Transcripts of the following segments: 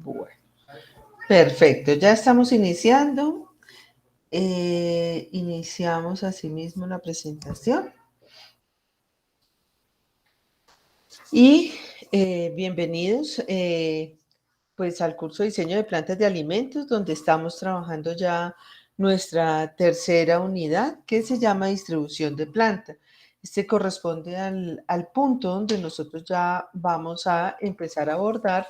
Bueno, perfecto, ya estamos iniciando. Iniciamos asimismo la presentación y bienvenidos pues al curso de diseño de plantas de alimentos, donde estamos trabajando ya nuestra tercera unidad, que se llama distribución de planta. Este corresponde al punto donde nosotros ya vamos a empezar a abordar,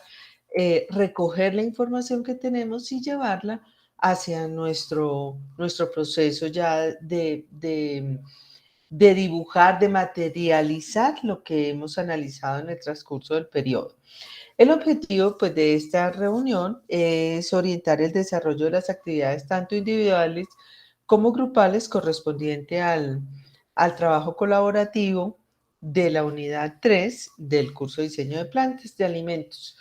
recoger la información que tenemos y llevarla hacia nuestro proceso ya de dibujar, de materializar lo que hemos analizado en el transcurso del periodo. El objetivo, pues, de esta reunión es orientar el desarrollo de las actividades tanto individuales como grupales correspondiente al trabajo colaborativo de la unidad 3 del curso de diseño de plantas de alimentos.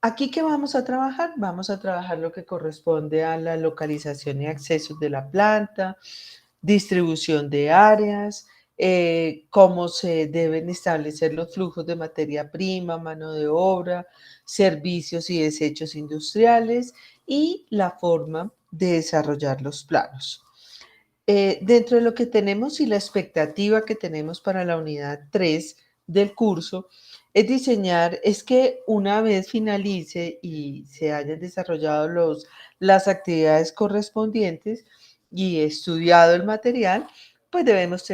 Aquí, ¿qué vamos a trabajar? Vamos a trabajar lo que corresponde a la localización y accesos de la planta, distribución de áreas, cómo se deben establecer los flujos de materia prima, mano de obra, servicios y desechos industriales y la forma de desarrollar los planos. Dentro de lo que tenemos y la expectativa que tenemos para la unidad 3 del curso es que una vez finalice y se hayan desarrollado las actividades correspondientes y estudiado el material, pues debemos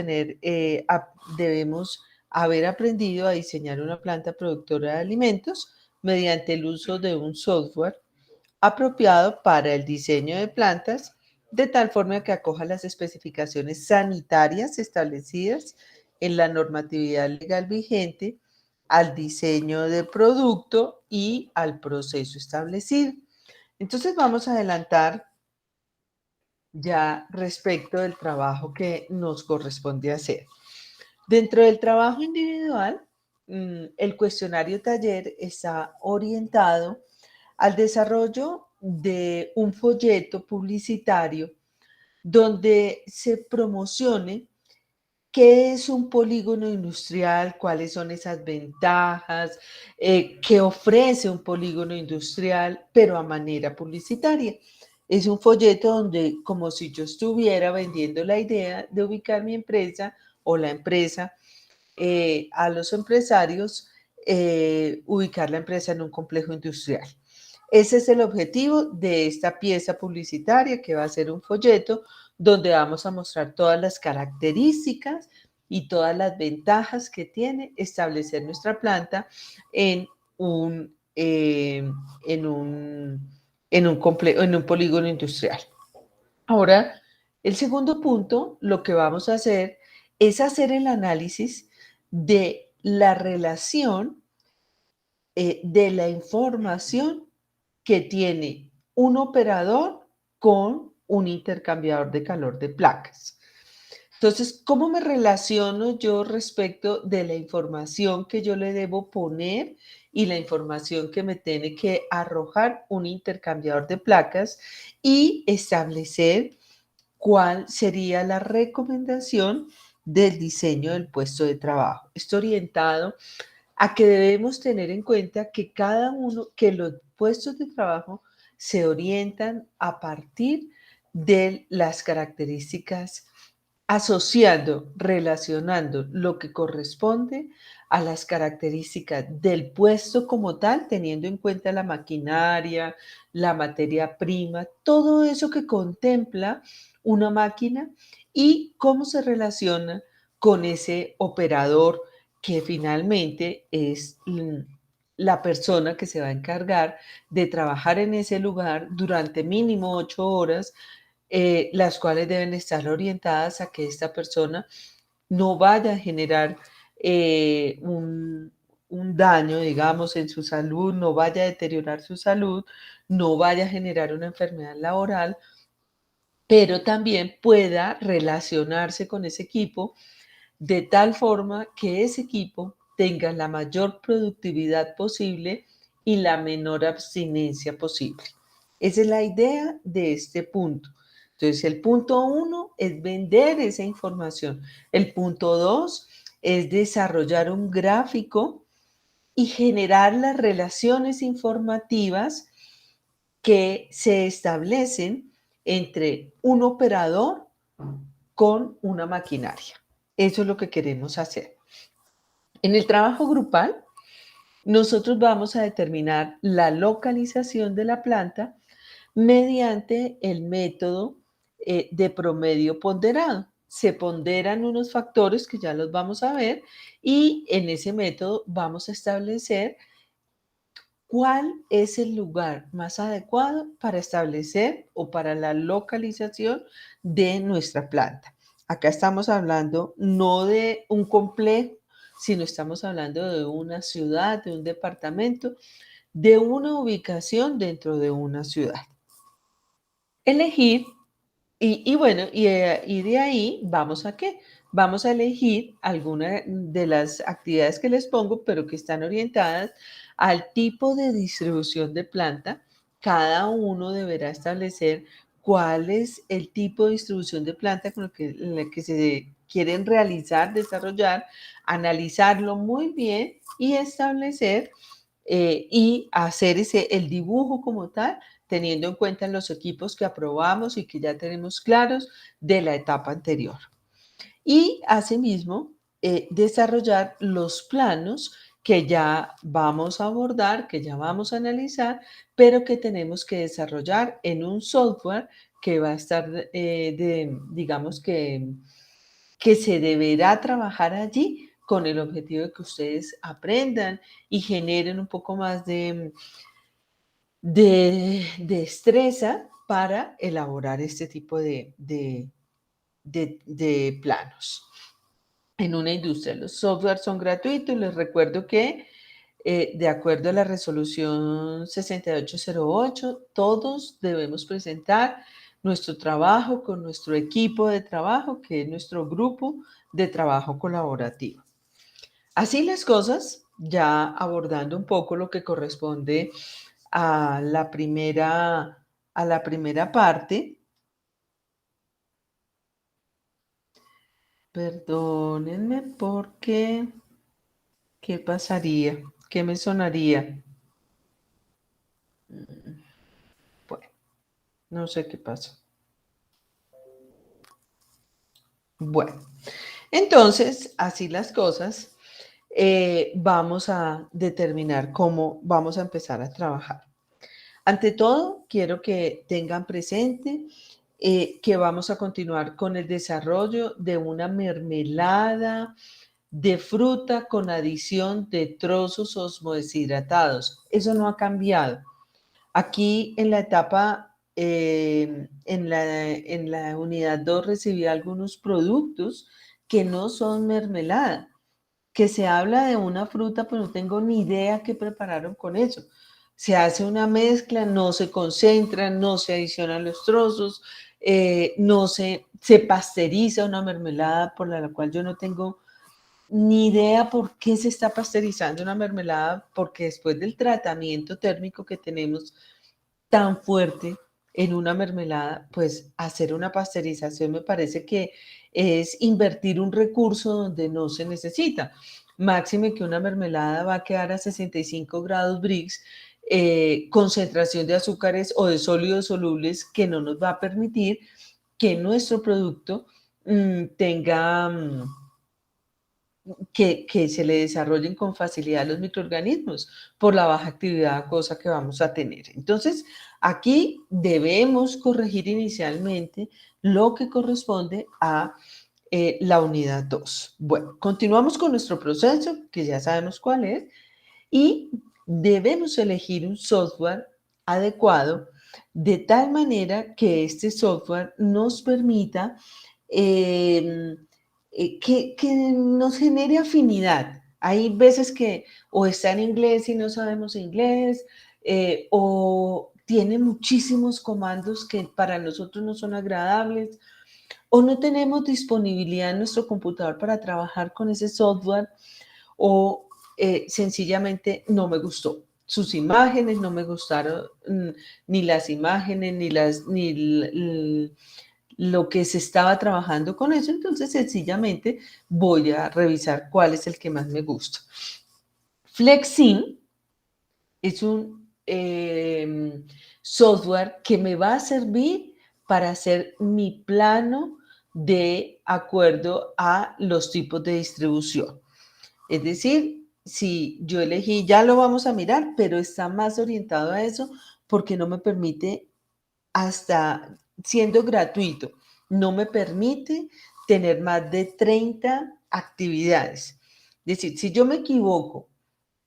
haber aprendido a diseñar una planta productora de alimentos mediante el uso de un software apropiado para el diseño de plantas, de tal forma que acoja las especificaciones sanitarias establecidas en la normatividad legal vigente, al diseño de producto y al proceso establecido. Entonces vamos a adelantar ya respecto del trabajo que nos corresponde hacer. Dentro del trabajo individual, el cuestionario taller está orientado al desarrollo de un folleto publicitario donde se promocione qué es un polígono industrial, cuáles son esas ventajas, qué ofrece un polígono industrial, pero a manera publicitaria. Es un folleto donde, como si yo estuviera vendiendo la idea de ubicar mi empresa o la empresa a los empresarios, ubicar la empresa en un complejo industrial. Ese es el objetivo de esta pieza publicitaria, que va a ser un folleto donde vamos a mostrar todas las características y todas las ventajas que tiene establecer nuestra planta en un, en un polígono industrial. Ahora, el segundo punto, lo que vamos a hacer es hacer el análisis de la relación de la información que tiene un operador con un intercambiador de calor de placas. Entonces, ¿cómo me relaciono yo respecto de la información que yo le debo poner y la información que me tiene que arrojar un intercambiador de placas y establecer cuál sería la recomendación del diseño del puesto de trabajo? Esto orientado a que debemos tener en cuenta que los puestos de trabajo se orientan a partir de las características, asociando, relacionando lo que corresponde a las características del puesto como tal, teniendo en cuenta la maquinaria, la materia prima, todo eso que contempla una máquina y cómo se relaciona con ese operador que finalmente es la persona que se va a encargar de trabajar en ese lugar durante mínimo 8 horas, las cuales deben estar orientadas a que esta persona no vaya a generar un daño, digamos, en su salud, no vaya a deteriorar su salud, no vaya a generar una enfermedad laboral, pero también pueda relacionarse con ese equipo de tal forma que ese equipo tenga la mayor productividad posible y la menor abstinencia posible. Esa es la idea de este punto. Entonces, el punto 1 es vender esa información. El punto 2 es desarrollar un gráfico y generar las relaciones informativas que se establecen entre un operador con una maquinaria. Eso es lo que queremos hacer. En el trabajo grupal, nosotros vamos a determinar la localización de la planta mediante el método de promedio ponderado. Se ponderan unos factores que ya los vamos a ver y en ese método vamos a establecer cuál es el lugar más adecuado para establecer o para la localización de nuestra planta. Acá estamos hablando no de un complejo, sino estamos hablando de una ciudad, de un departamento, de una ubicación dentro de una ciudad. Elegir, y de ahí vamos a qué? Vamos a elegir alguna de las actividades que les pongo, pero que están orientadas al tipo de distribución de planta. Cada uno deberá establecer cuál es el tipo de distribución de planta con la que se quieren realizar, desarrollar, analizarlo muy bien y establecer y hacer el dibujo como tal, teniendo en cuenta los equipos que aprobamos y que ya tenemos claros de la etapa anterior. Y asimismo, desarrollar los planos que ya vamos a abordar, que ya vamos a analizar, pero que tenemos que desarrollar en un software que va a estar, digamos que se deberá trabajar allí con el objetivo de que ustedes aprendan y generen un poco más de destreza para elaborar este tipo de planos. En una industria, los softwares son gratuitos. Les recuerdo que de acuerdo a la resolución 6808, todos debemos presentar nuestro trabajo con nuestro equipo de trabajo, que es nuestro grupo de trabajo colaborativo. Así las cosas, ya abordando un poco lo que corresponde a la primera parte. Perdónenme porque, ¿qué pasaría? ¿Qué me sonaría? Bueno, no sé qué pasa. Bueno, entonces, así las cosas, vamos a determinar cómo vamos a empezar a trabajar. Ante todo, quiero que tengan presente que vamos a continuar con el desarrollo de una mermelada de fruta con adición de trozos osmodeshidratados. Eso no ha cambiado. Aquí en la etapa, en la unidad 2 recibí algunos productos que no son mermelada, que se habla de una fruta, pero no tengo ni idea qué prepararon con eso. Se hace una mezcla, no se concentran, no se adicionan los trozos, no se pasteuriza una mermelada por la cual yo no tengo ni idea por qué se está pasteurizando una mermelada, porque después del tratamiento térmico que tenemos tan fuerte en una mermelada, pues hacer una pasteurización me parece que es invertir un recurso donde no se necesita. Máxime que una mermelada va a quedar a 65 grados Brix, concentración de azúcares o de sólidos solubles que no nos va a permitir que nuestro producto tenga... que se le desarrollen con facilidad los microorganismos por la baja actividad acuosa que vamos a tener. Entonces, aquí debemos corregir inicialmente lo que corresponde a la unidad 2. Bueno, continuamos con nuestro proceso, que ya sabemos cuál es, y debemos elegir un software adecuado de tal manera que este software nos permita eh, que nos genere afinidad. Hay veces que o está en inglés y no sabemos inglés, o tiene muchísimos comandos que para nosotros no son agradables, o no tenemos disponibilidad en nuestro computador para trabajar con ese software, o sencillamente no me gustó. Sus imágenes no me gustaron, ni las imágenes, ni lo que se estaba trabajando con eso, entonces sencillamente voy a revisar cuál es el que más me gusta. Flexim es un software que me va a servir para hacer mi plano de acuerdo a los tipos de distribución. Es decir, si yo elegí, ya lo vamos a mirar, pero está más orientado a eso porque no me permite, hasta siendo gratuito, no me permite tener más de 30 actividades. Es decir, si yo me equivoco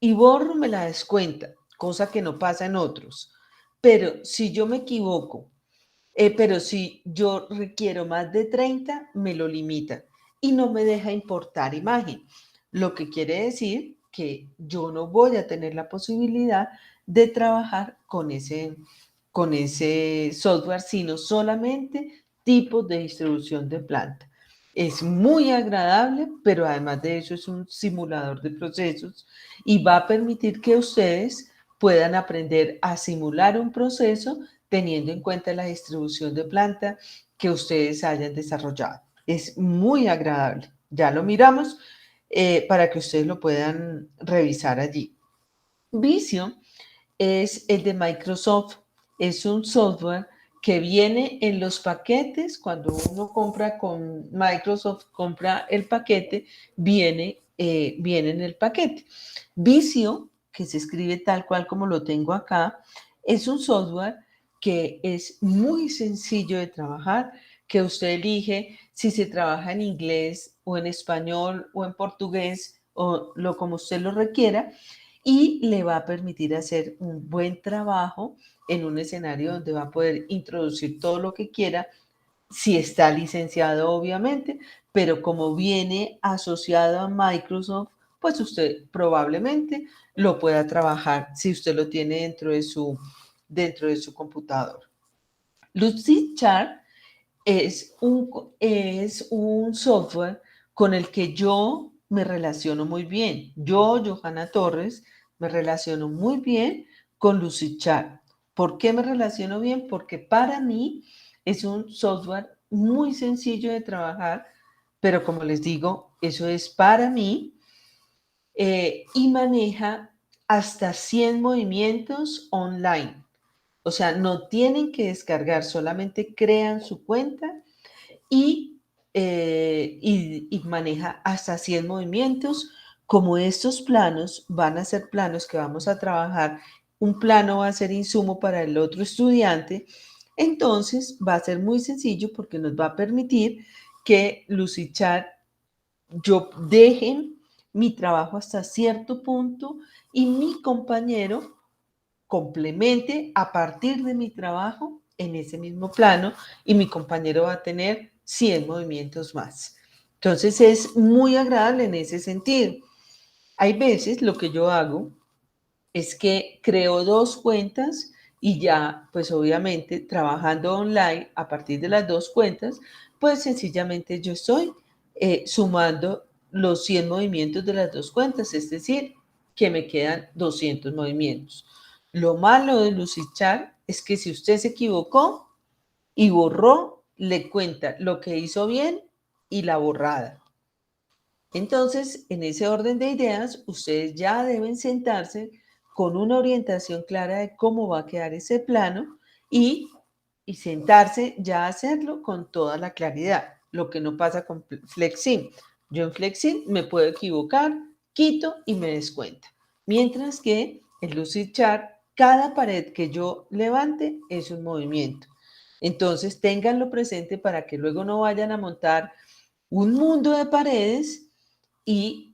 y borro, me la descuenta, cosa que no pasa en otros. Pero si yo me equivoco, pero si yo requiero más de 30, me lo limita y no me deja importar imagen. Lo que quiere decir que yo no voy a tener la posibilidad de trabajar con ese software, sino solamente tipos de distribución de planta. Es muy agradable, pero además de eso es un simulador de procesos y va a permitir que ustedes puedan aprender a simular un proceso teniendo en cuenta la distribución de planta que ustedes hayan desarrollado. Es muy agradable. Ya lo miramos para que ustedes lo puedan revisar allí. Visio es el de Microsoft. Es un software que viene en los paquetes. Cuando uno compra con Microsoft, compra el paquete, viene en el paquete. Visio, que se escribe tal cual como lo tengo acá, es un software que es muy sencillo de trabajar, que usted elige si se trabaja en inglés o en español o en portugués o lo como usted lo requiera, y le va a permitir hacer un buen trabajo en un escenario donde va a poder introducir todo lo que quiera, si está licenciado obviamente, pero como viene asociado a Microsoft, pues usted probablemente lo pueda trabajar si usted lo tiene dentro de su computador. Lucidchart es un software con el que yo me relaciono muy bien. Yo, Johanna Torres, me relaciono muy bien con Lucidchart. ¿Por qué me relaciono bien? Porque para mí es un software muy sencillo de trabajar, pero como les digo, eso es para mí, y maneja hasta 100 movimientos online. O sea, no tienen que descargar, solamente crean su cuenta y maneja hasta 100 movimientos. Como estos planos van a ser planos que vamos a trabajar, un plano va a ser insumo para el otro estudiante, entonces va a ser muy sencillo porque nos va a permitir que Lucidchart yo dejen mi trabajo hasta cierto punto y mi compañero complemente a partir de mi trabajo en ese mismo plano y mi compañero va a tener 100 movimientos más. Entonces es muy agradable en ese sentido. Hay veces lo que yo hago es que creo dos cuentas y ya, pues obviamente trabajando online a partir de las dos cuentas, pues sencillamente yo estoy sumando los 100 movimientos de las dos cuentas, es decir, que me quedan 200 movimientos. Lo malo de Lucidchart es que si usted se equivocó y borró, le cuenta lo que hizo bien y la borrada. Entonces, en ese orden de ideas, ustedes ya deben sentarse con una orientación clara de cómo va a quedar ese plano y, sentarse ya a hacerlo con toda la claridad, lo que no pasa con Flexim. Yo en Flexim me puedo equivocar, quito y me descuenta. Mientras que en Lucidchart, cada pared que yo levante es un movimiento. Entonces, ténganlo presente para que luego no vayan a montar un mundo de paredes y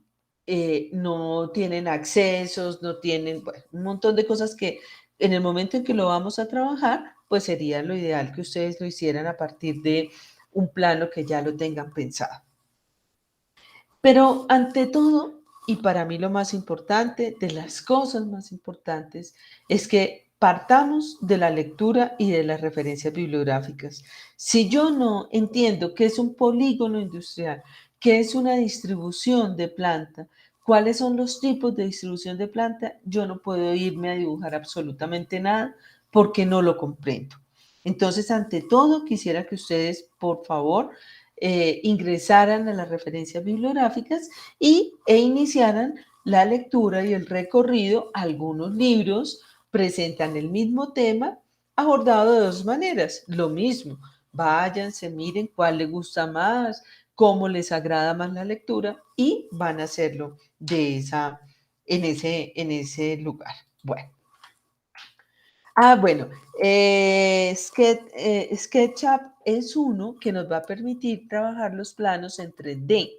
no tienen accesos, no tienen, bueno, un montón de cosas que en el momento en que lo vamos a trabajar, pues sería lo ideal que ustedes lo hicieran a partir de un plano que ya lo tengan pensado. Pero ante todo, y para mí lo más importante, de las cosas más importantes, es que partamos de la lectura y de las referencias bibliográficas. Si yo no entiendo qué es un polígono industrial, qué es una distribución de planta, cuáles son los tipos de distribución de planta, yo no puedo irme a dibujar absolutamente nada porque no lo comprendo. Entonces, ante todo, quisiera que ustedes, por favor, ingresaran a las referencias bibliográficas e iniciaran la lectura y el recorrido. Algunos libros presentan el mismo tema abordado de dos maneras. Lo mismo, váyanse, miren cuál les gusta más, cómo les agrada más la lectura y van a hacerlo en ese lugar. Bueno. Bueno, SketchUp es uno que nos va a permitir trabajar los planos en 3D.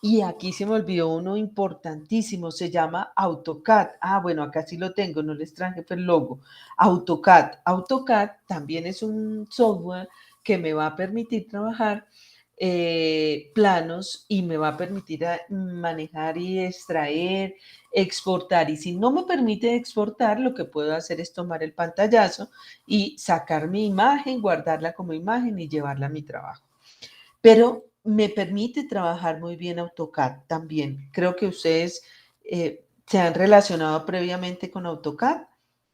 Y aquí se me olvidó uno importantísimo, se llama AutoCAD. Bueno, acá sí lo tengo, no les traje el logo. AutoCAD. AutoCAD también es un software que me va a permitir trabajar planos y me va a permitir manejar y extraer, exportar. Y si no me permite exportar, lo que puedo hacer es tomar el pantallazo y sacar mi imagen, guardarla como imagen y llevarla a mi trabajo. Pero me permite trabajar muy bien AutoCAD también. Creo que ustedes se han relacionado previamente con AutoCAD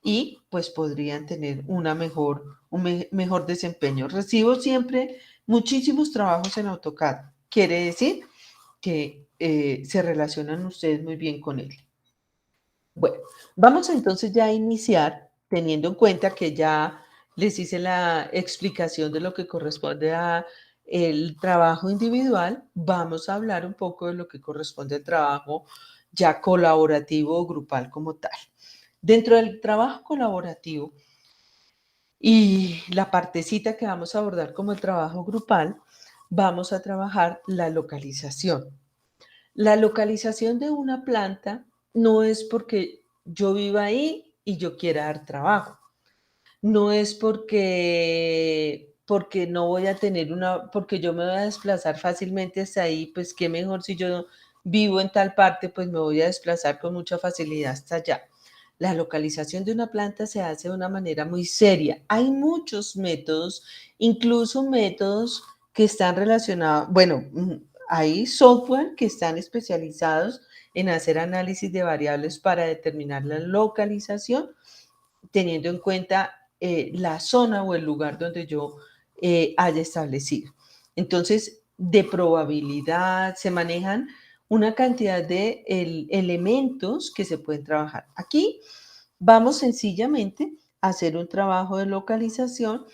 y pues podrían tener mejor desempeño. Recibo siempre muchísimos trabajos en AutoCAD. Quiere decir que se relacionan ustedes muy bien con él. Bueno, vamos entonces ya a iniciar teniendo en cuenta que ya les hice la explicación de lo que corresponde a el trabajo individual. Vamos a hablar un poco de lo que corresponde al trabajo ya colaborativo o grupal como tal. Dentro del trabajo colaborativo y la partecita que vamos a abordar como el trabajo grupal, vamos a trabajar la localización. La localización de una planta no es porque yo viva ahí y yo quiera dar trabajo. No es porque no voy a tener porque yo me voy a desplazar fácilmente hasta ahí, pues qué mejor si yo vivo en tal parte, pues me voy a desplazar con mucha facilidad hasta allá. La localización de una planta se hace de una manera muy seria. Hay muchos métodos, incluso métodos que están relacionados, bueno, hay software que están especializados en hacer análisis de variables para determinar la localización, teniendo en cuenta la zona o el lugar donde yo haya establecido. Entonces, de probabilidad se manejan una cantidad de elementos que se pueden trabajar. Aquí vamos sencillamente a hacer un trabajo de localización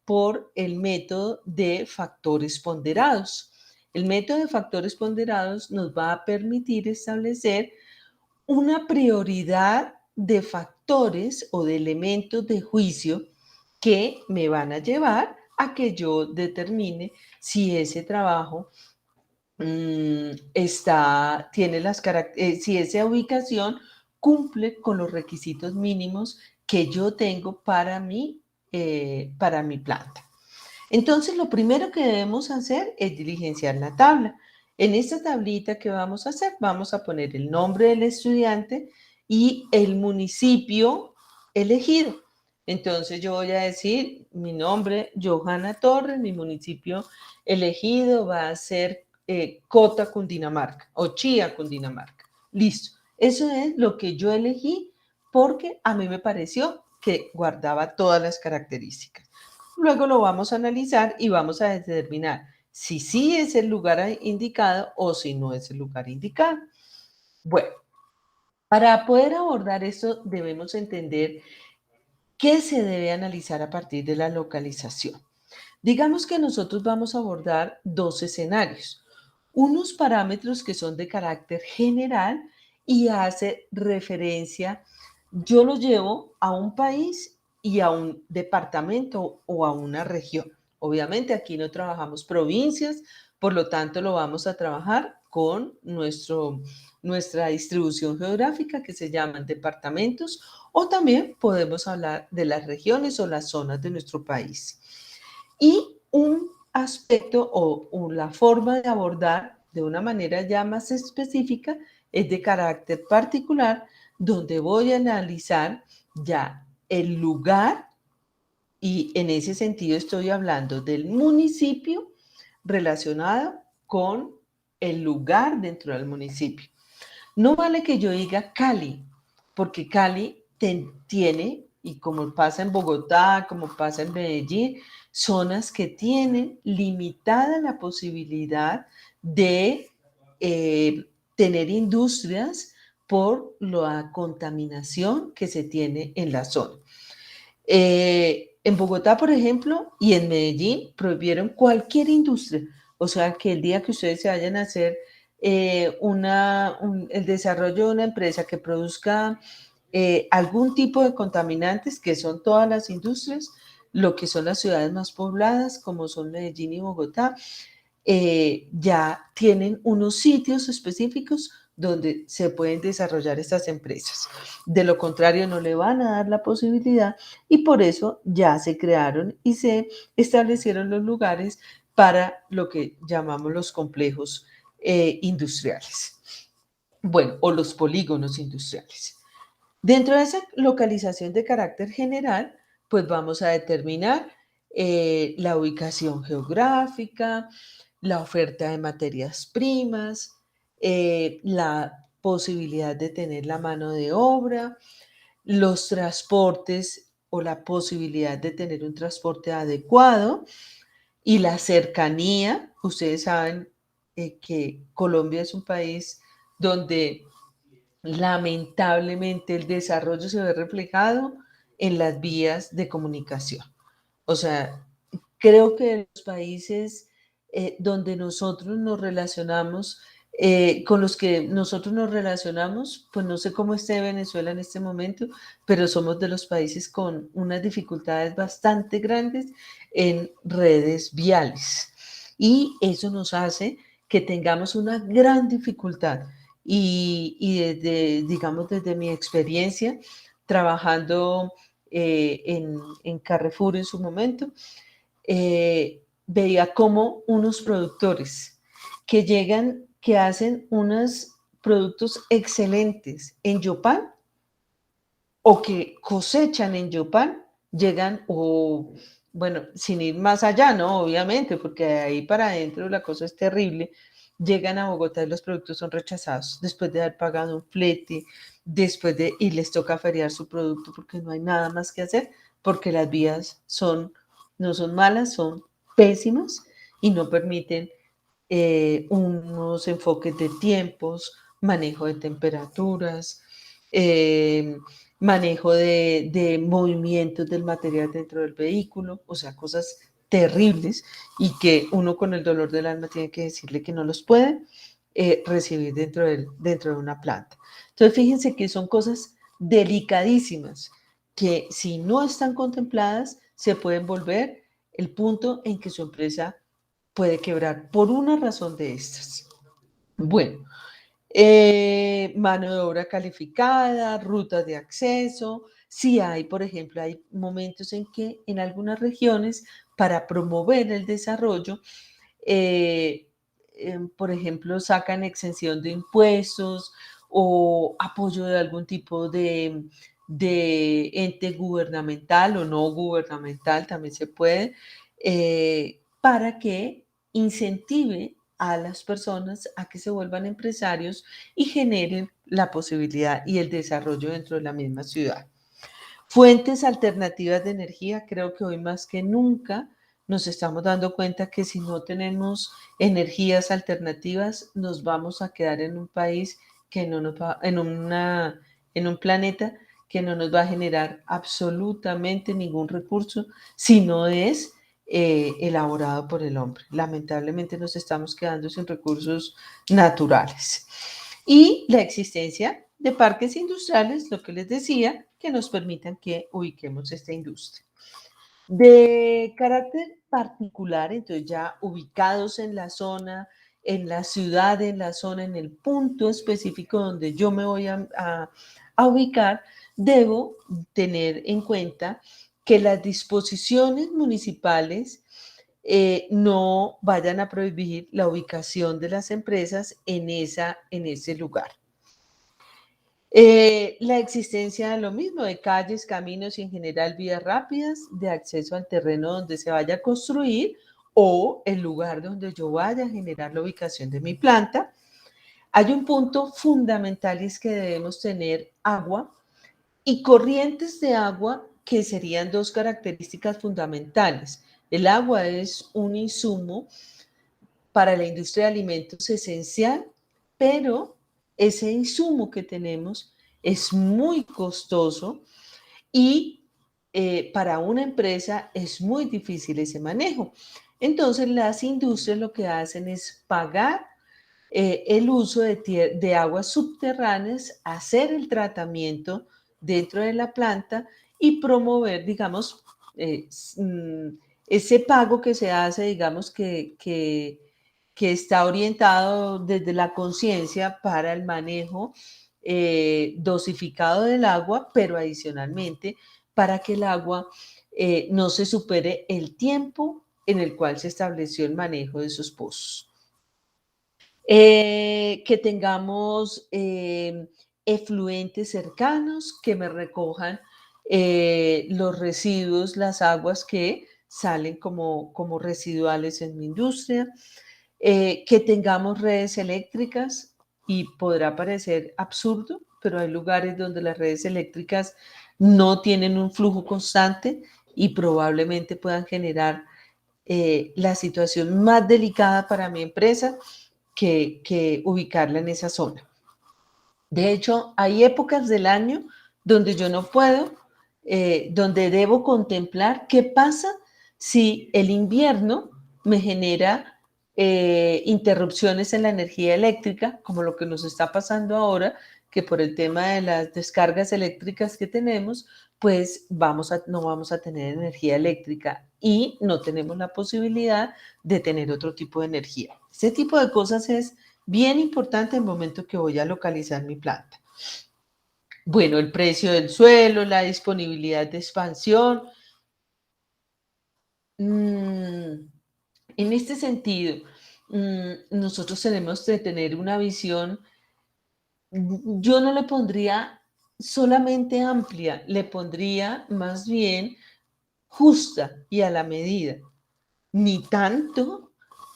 por el método de factores ponderados. El método de factores ponderados nos va a permitir establecer una prioridad de factores o de elementos de juicio que me van a llevar a que yo determine si ese trabajo tiene si esa ubicación cumple con los requisitos mínimos que yo tengo para mi planta. Entonces, lo primero que debemos hacer es diligenciar la tabla. En esta tablita que vamos a hacer, vamos a poner el nombre del estudiante y el municipio elegido. Entonces, yo voy a decir mi nombre, Johanna Torres, mi municipio elegido va a ser Cota, Cundinamarca o Chía, Cundinamarca. Listo. Eso es lo que yo elegí porque a mí me pareció que guardaba todas las características. Luego lo vamos a analizar y vamos a determinar si sí es el lugar indicado o si no es el lugar indicado. Bueno, para poder abordar esto debemos entender qué se debe analizar a partir de la localización. Digamos que nosotros vamos a abordar dos escenarios. Unos parámetros que son de carácter general y hace referencia, yo lo llevo a un país y a un departamento o a una región. Obviamente aquí no trabajamos provincias, por lo tanto lo vamos a trabajar con nuestra distribución geográfica que se llaman departamentos, o también podemos hablar de las regiones o las zonas de nuestro país. Y un aspecto o la forma de abordar de una manera ya más específica es de carácter particular, donde voy a analizar ya el lugar y en ese sentido estoy hablando del municipio relacionado con el lugar dentro del municipio. No vale que yo diga Cali, porque Cali tiene, y como pasa en Bogotá, como pasa en Medellín, zonas que tienen limitada la posibilidad de tener industrias por la contaminación que se tiene en la zona. En Bogotá, por ejemplo, y en Medellín, prohibieron cualquier industria. O sea, que el día que ustedes se vayan a hacer el desarrollo de una empresa que produzca algún tipo de contaminantes, que son todas las industrias, lo que son las ciudades más pobladas, como son Medellín y Bogotá, ya tienen unos sitios específicos donde se pueden desarrollar estas empresas. De lo contrario, no le van a dar la posibilidad y por eso ya se crearon y se establecieron los lugares para lo que llamamos los complejos industriales. Bueno, o los polígonos industriales. Dentro de esa localización de carácter general, pues vamos a determinar la ubicación geográfica, la oferta de materias primas, la posibilidad de tener la mano de obra, los transportes o la posibilidad de tener un transporte adecuado y la cercanía. Ustedes saben que Colombia es un país donde lamentablemente el desarrollo se ve reflejado en las vías de comunicación. O sea, creo que los países donde nosotros nos relacionamos, con los que nosotros nos relacionamos, pues no sé cómo esté Venezuela en este momento, pero somos de los países con unas dificultades bastante grandes en redes viales. Y eso nos hace que tengamos una gran dificultad. Y desde, digamos, desde mi experiencia, trabajando en Carrefour en su momento, veía como unos productores que llegan, que hacen unos productos excelentes en Yopal o que cosechan en Yopal, llegan o, bueno, sin ir más allá, ¿no? Obviamente, porque de ahí para adentro la cosa es terrible. Llegan a Bogotá y los productos son rechazados después de haber pagado un flete, y les toca feriar su producto porque no hay nada más que hacer, porque las vías no son malas, son pésimas y no permiten unos enfoques de tiempos, manejo de temperaturas, eh, manejo de movimientos del material dentro del vehículo, o sea, cosas terribles y que uno con el dolor del alma tiene que decirle que no los puede recibir dentro de una planta. Entonces, fíjense que son cosas delicadísimas que si no están contempladas se pueden volver el punto en que su empresa puede quebrar por una razón de estas. Bueno, mano de obra calificada, rutas de acceso. Si hay, por ejemplo, hay momentos en que en algunas regiones, para promover el desarrollo, eh, por ejemplo, sacan exención de impuestos o apoyo de algún tipo de ente gubernamental o no gubernamental, también se puede, para que incentive a las personas a que se vuelvan empresarios y generen la posibilidad y el desarrollo dentro de la misma ciudad. Fuentes alternativas de energía, creo que hoy más que nunca nos estamos dando cuenta que si no tenemos energías alternativas, nos vamos a quedar en un país que no nos va, en un planeta que no nos va a generar absolutamente ningún recurso si no es elaborado por el hombre. Lamentablemente nos estamos quedando sin recursos naturales. Y la existencia de parques industriales, lo que les decía, que nos permitan que ubiquemos esta industria. De carácter particular, entonces ya ubicados en la zona, en la ciudad, en la zona, en el punto específico donde yo me voy a ubicar, debo tener en cuenta que las disposiciones municipales no vayan a prohibir la ubicación de las empresas en ese lugar. La existencia de lo mismo, de calles, caminos y en general vías rápidas de acceso al terreno donde se vaya a construir o el lugar donde yo vaya a generar la ubicación de mi planta. Hay un punto fundamental y es que debemos tener agua y corrientes de agua que serían dos características fundamentales. El agua es un insumo para la industria de alimentos esencial, pero ese insumo que tenemos es muy costoso y para una empresa es muy difícil ese manejo. Entonces las industrias lo que hacen es pagar el uso de aguas subterráneas, hacer el tratamiento dentro de la planta y promover, digamos, eh, ese pago que se hace, digamos, que está orientado desde la conciencia para el manejo dosificado del agua, pero adicionalmente para que el agua no se supere el tiempo en el cual se estableció el manejo de esos pozos. Que tengamos efluentes cercanos que me recojan los residuos, las aguas que salen como residuales en mi industria, que tengamos redes eléctricas y podrá parecer absurdo, pero hay lugares donde las redes eléctricas no tienen un flujo constante y probablemente puedan generar la situación más delicada para mi empresa que ubicarla en esa zona. De hecho, hay épocas del año donde yo no puedo, donde debo contemplar qué pasa si el invierno me genera interrupciones en la energía eléctrica, como lo que nos está pasando ahora, que por el tema de las descargas eléctricas que tenemos, pues no vamos a tener energía eléctrica y no tenemos la posibilidad de tener otro tipo de energía. Ese tipo de cosas es bien importante en el momento que voy a localizar mi planta. Bueno, el precio del suelo, la disponibilidad de expansión. En este sentido, nosotros tenemos que tener una visión, yo no le pondría solamente amplia, le pondría más bien justa y a la medida, ni tanto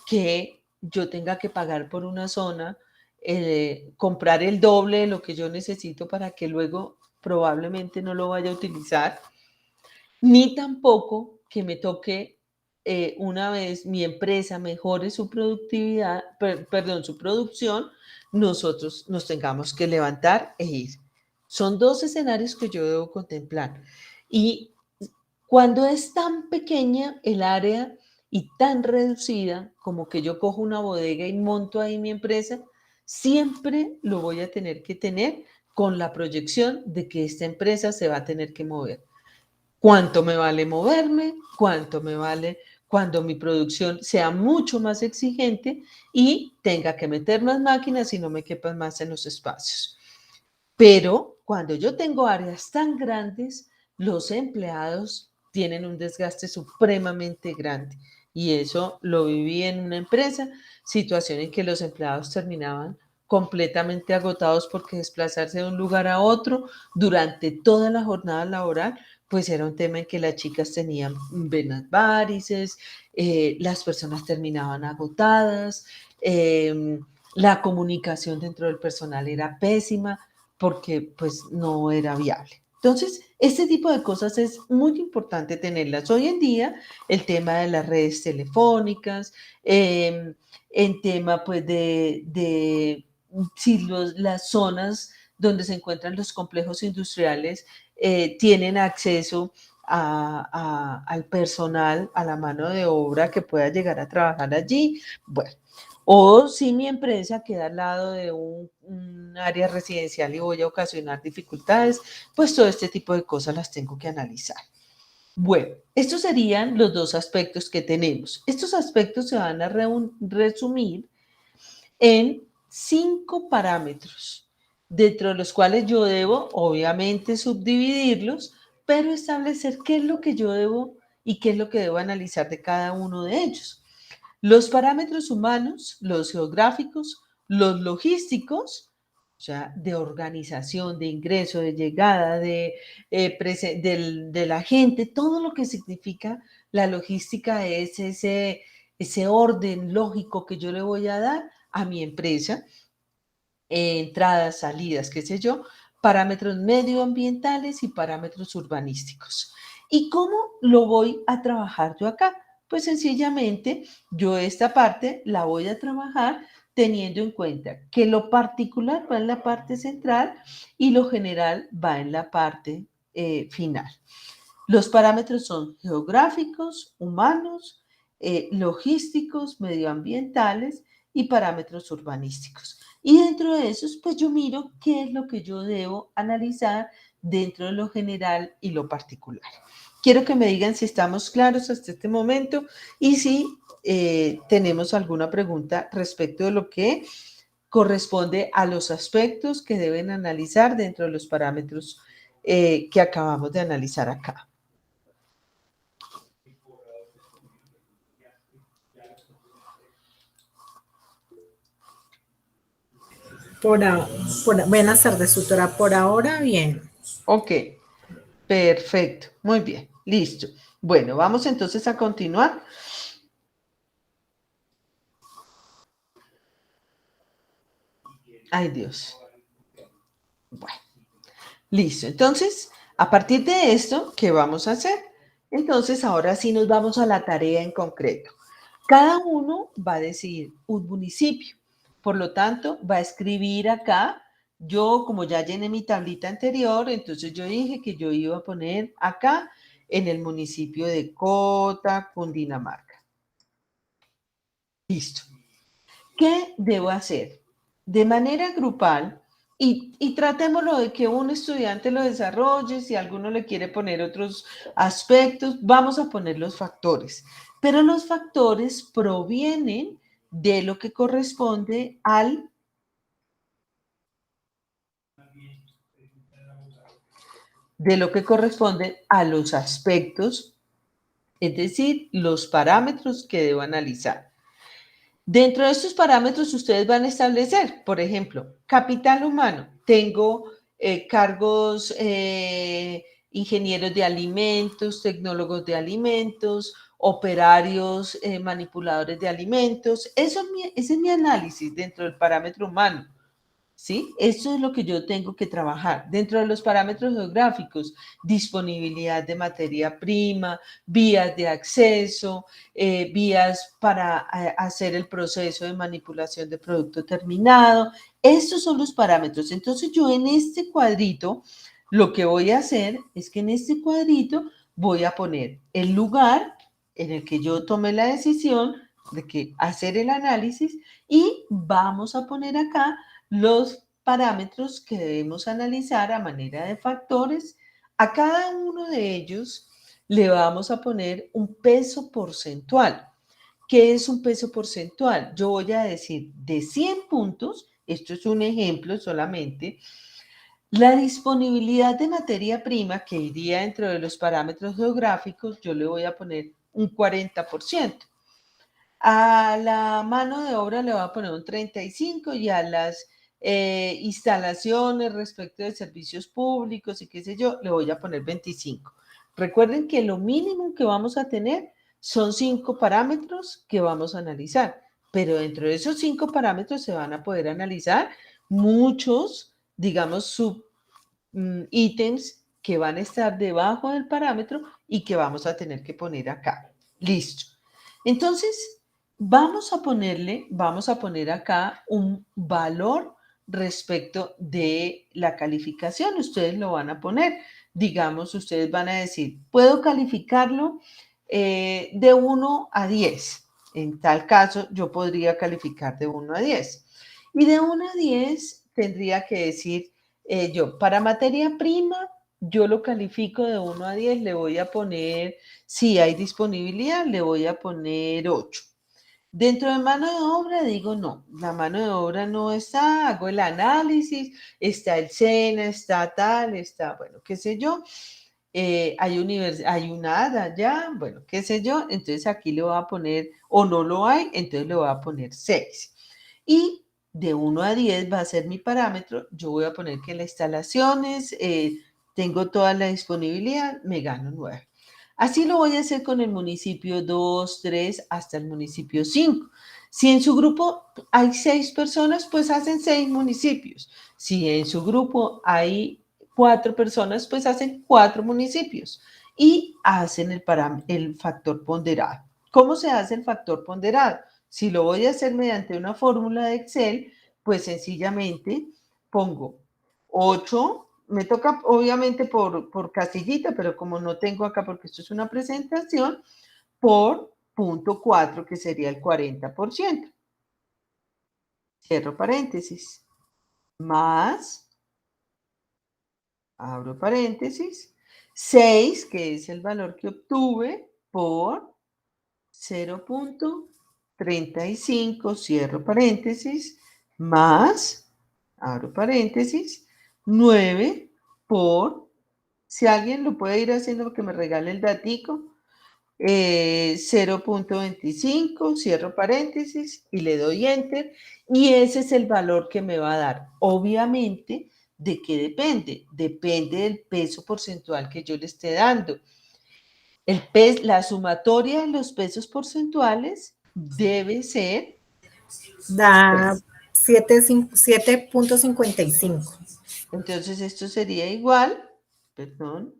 que yo tenga que pagar por una zona, comprar el doble de lo que yo necesito para que luego probablemente no lo vaya a utilizar, ni tampoco que me toque una vez mi empresa mejore su productividad, perdón, su producción, nosotros nos tengamos que levantar e ir. Son dos escenarios que yo debo contemplar. Y cuando es tan pequeña el área y tan reducida como que yo cojo una bodega y monto ahí mi empresa, siempre lo voy a tener que tener con la proyección de que esta empresa se va a tener que mover. ¿Cuánto me vale moverme? ¿Cuánto me vale cuando mi producción sea mucho más exigente y tenga que meter más máquinas y no me quepan más en los espacios? Pero cuando yo tengo áreas tan grandes, los empleados tienen un desgaste supremamente grande. Y eso lo viví en una empresa, situación en que los empleados terminaban completamente agotados porque desplazarse de un lugar a otro durante toda la jornada laboral, pues era un tema en que las chicas tenían venas varices, las personas terminaban agotadas, la comunicación dentro del personal era pésima porque pues no era viable. Entonces, este tipo de cosas es muy importante tenerlas. Hoy en día, el tema de las redes telefónicas, en tema pues de si las zonas donde se encuentran los complejos industriales tienen acceso al personal, a la mano de obra que pueda llegar a trabajar allí. Bueno, o si mi empresa queda al lado de un área residencial y voy a ocasionar dificultades, pues todo este tipo de cosas las tengo que analizar. Bueno, estos serían los dos aspectos que tenemos. Estos aspectos se van a resumir en 5 parámetros, dentro de los cuales yo debo, obviamente, subdividirlos, pero establecer qué es lo que yo debo y qué es lo que debo analizar de cada uno de ellos. Los parámetros humanos, los geográficos, los logísticos, o sea, de organización, de ingreso, de llegada, de la gente, todo lo que significa la logística es ese orden lógico que yo le voy a dar a mi empresa, entradas, salidas, qué sé yo, parámetros medioambientales y parámetros urbanísticos. ¿Y cómo lo voy a trabajar yo acá? Pues sencillamente yo esta parte la voy a trabajar teniendo en cuenta que lo particular va en la parte central y lo general va en la parte final. Los parámetros son geográficos, humanos, logísticos, medioambientales y parámetros urbanísticos. Y dentro de esos, pues yo miro qué es lo que yo debo analizar dentro de lo general y lo particular. Quiero que me digan si estamos claros hasta este momento y si tenemos alguna pregunta respecto de lo que corresponde a los aspectos que deben analizar dentro de los parámetros que acabamos de analizar acá. Buenas tardes, tutora. Por ahora, bien. Ok, perfecto, muy bien, listo. Bueno, vamos entonces a continuar. Ay, Dios. Bueno, listo. Entonces, a partir de esto, ¿qué vamos a hacer? Entonces, ahora sí nos vamos a la tarea en concreto. Cada uno va a decidir un municipio. Por lo tanto, va a escribir acá. Yo, como ya llené mi tablita anterior, entonces yo dije que yo iba a poner acá en el municipio de Cota, Cundinamarca. Listo. ¿Qué debo hacer? De manera grupal, y tratémoslo de que un estudiante lo desarrolle, si alguno le quiere poner otros aspectos, vamos a poner los factores. Pero los factores provienen de lo que corresponde a los aspectos, es decir, los parámetros que debo analizar. Dentro de estos parámetros ustedes van a establecer, por ejemplo, capital humano. Tengo cargos ingenieros de alimentos, tecnólogos de alimentos, operarios, manipuladores de alimentos. Ese es mi análisis dentro del parámetro humano. ¿Sí? Eso es lo que yo tengo que trabajar. Dentro de los parámetros geográficos, disponibilidad de materia prima, vías de acceso, vías para hacer el proceso de manipulación de producto terminado. Estos son los parámetros. Entonces yo en este cuadrito, lo que voy a hacer es que en este cuadrito voy a poner el lugar en el que yo tomé la decisión de que hacer el análisis y vamos a poner acá los parámetros que debemos analizar a manera de factores. A cada uno de ellos le vamos a poner un peso porcentual. ¿Qué es un peso porcentual? Yo voy a decir de 100 puntos, esto es un ejemplo solamente, la disponibilidad de materia prima que iría dentro de los parámetros geográficos, yo le voy a poner un 40%. A la mano de obra le voy a poner un 35% y a las instalaciones respecto de servicios públicos y qué sé yo, le voy a poner 25%. Recuerden que lo mínimo que vamos a tener son 5 parámetros que vamos a analizar, pero dentro de esos 5 parámetros se van a poder analizar muchos, digamos, ítems que van a estar debajo del parámetro y que vamos a tener que poner acá. Listo. Entonces, vamos a poner acá un valor respecto de la calificación. Ustedes lo van a poner. Digamos, ustedes van a decir, puedo calificarlo de 1 a 10. En tal caso, yo podría calificar de 1 a 10. Y de 1 a 10 tendría que decir yo, para materia prima, yo lo califico de 1 a 10, le voy a poner, si hay disponibilidad, le voy a poner 8. Dentro de mano de obra, digo no, la mano de obra no está, hago el análisis, está el SENA, está tal, está, bueno, qué sé yo, hay una ADA allá, bueno, qué sé yo, entonces aquí le voy a poner, o no lo hay, entonces le voy a poner 6. Y de 1 a 10 va a ser mi parámetro, yo voy a poner que las instalaciones, tengo toda la disponibilidad, me gano 9. Así lo voy a hacer con el municipio 2, 3, hasta el municipio 5. Si en su grupo hay 6 personas, pues hacen 6 municipios. Si en su grupo hay 4 personas, pues hacen 4 municipios y hacen el factor ponderado. ¿Cómo se hace el factor ponderado? Si lo voy a hacer mediante una fórmula de Excel, pues sencillamente pongo 8, me toca obviamente por casillita, pero como no tengo acá porque esto es una presentación, por 0.4, que sería el 40%. Cierro paréntesis. Más, abro paréntesis, 6, que es el valor que obtuve, por 0.35, cierro paréntesis, más, abro paréntesis, 9 por, si alguien lo puede ir haciendo que me regale el datico, 0.25, cierro paréntesis y le doy enter, y ese es el valor que me va a dar. Obviamente, ¿de qué depende? Depende del peso porcentual que yo le esté dando. La sumatoria de los pesos porcentuales debe ser... Da 7.55. Entonces, esto sería igual,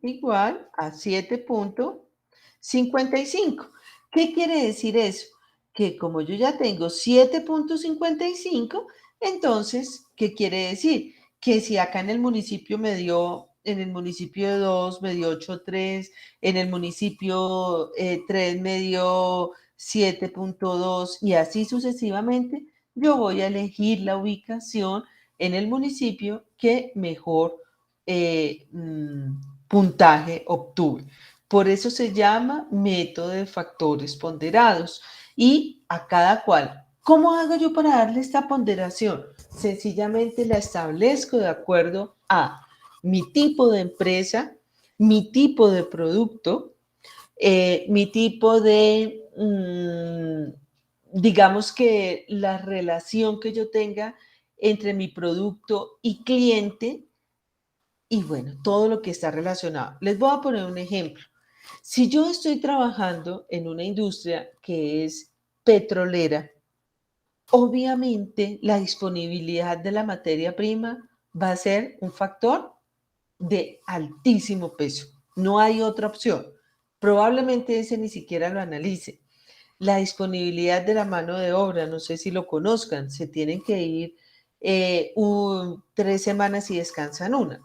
igual a 7.55. ¿Qué quiere decir eso? Que como yo ya tengo 7.55, entonces, ¿qué quiere decir? Que si acá en el municipio me dio, en el municipio de 2 me dio 8.3, en el municipio 3 me dio 7.2 y así sucesivamente, yo voy a elegir la ubicación en el municipio que mejor puntaje obtuve. Por eso se llama método de factores ponderados y a cada cual. ¿Cómo hago yo para darle esta ponderación? Sencillamente la establezco de acuerdo a mi tipo de empresa, mi tipo de producto, mi tipo de, digamos que la relación que yo tenga entre mi producto y cliente y bueno, todo lo que está relacionado. Les voy a poner un ejemplo. Si yo estoy trabajando en una industria que es petrolera, obviamente la disponibilidad de la materia prima va a ser un factor de altísimo peso. No hay otra opción. Probablemente ese ni siquiera lo analice. La disponibilidad de la mano de obra, no sé si lo conozcan, se tienen que ir 3 semanas y descansan una.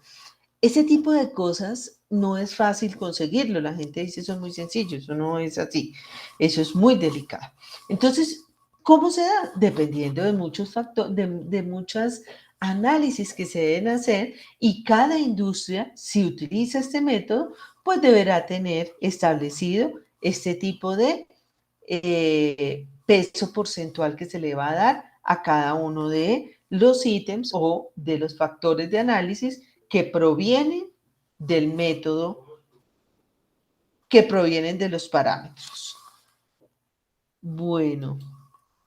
Ese tipo de cosas no es fácil conseguirlo. La gente dice eso es muy sencillo, eso no es así. Eso es muy delicado. Entonces, ¿cómo se da? Dependiendo de muchos factores, de muchos análisis que se deben hacer y cada industria, si utiliza este método, pues deberá tener establecido este tipo de peso porcentual que se le va a dar a cada uno de los ítems o de los factores de análisis que provienen del método, que provienen de los parámetros. Bueno,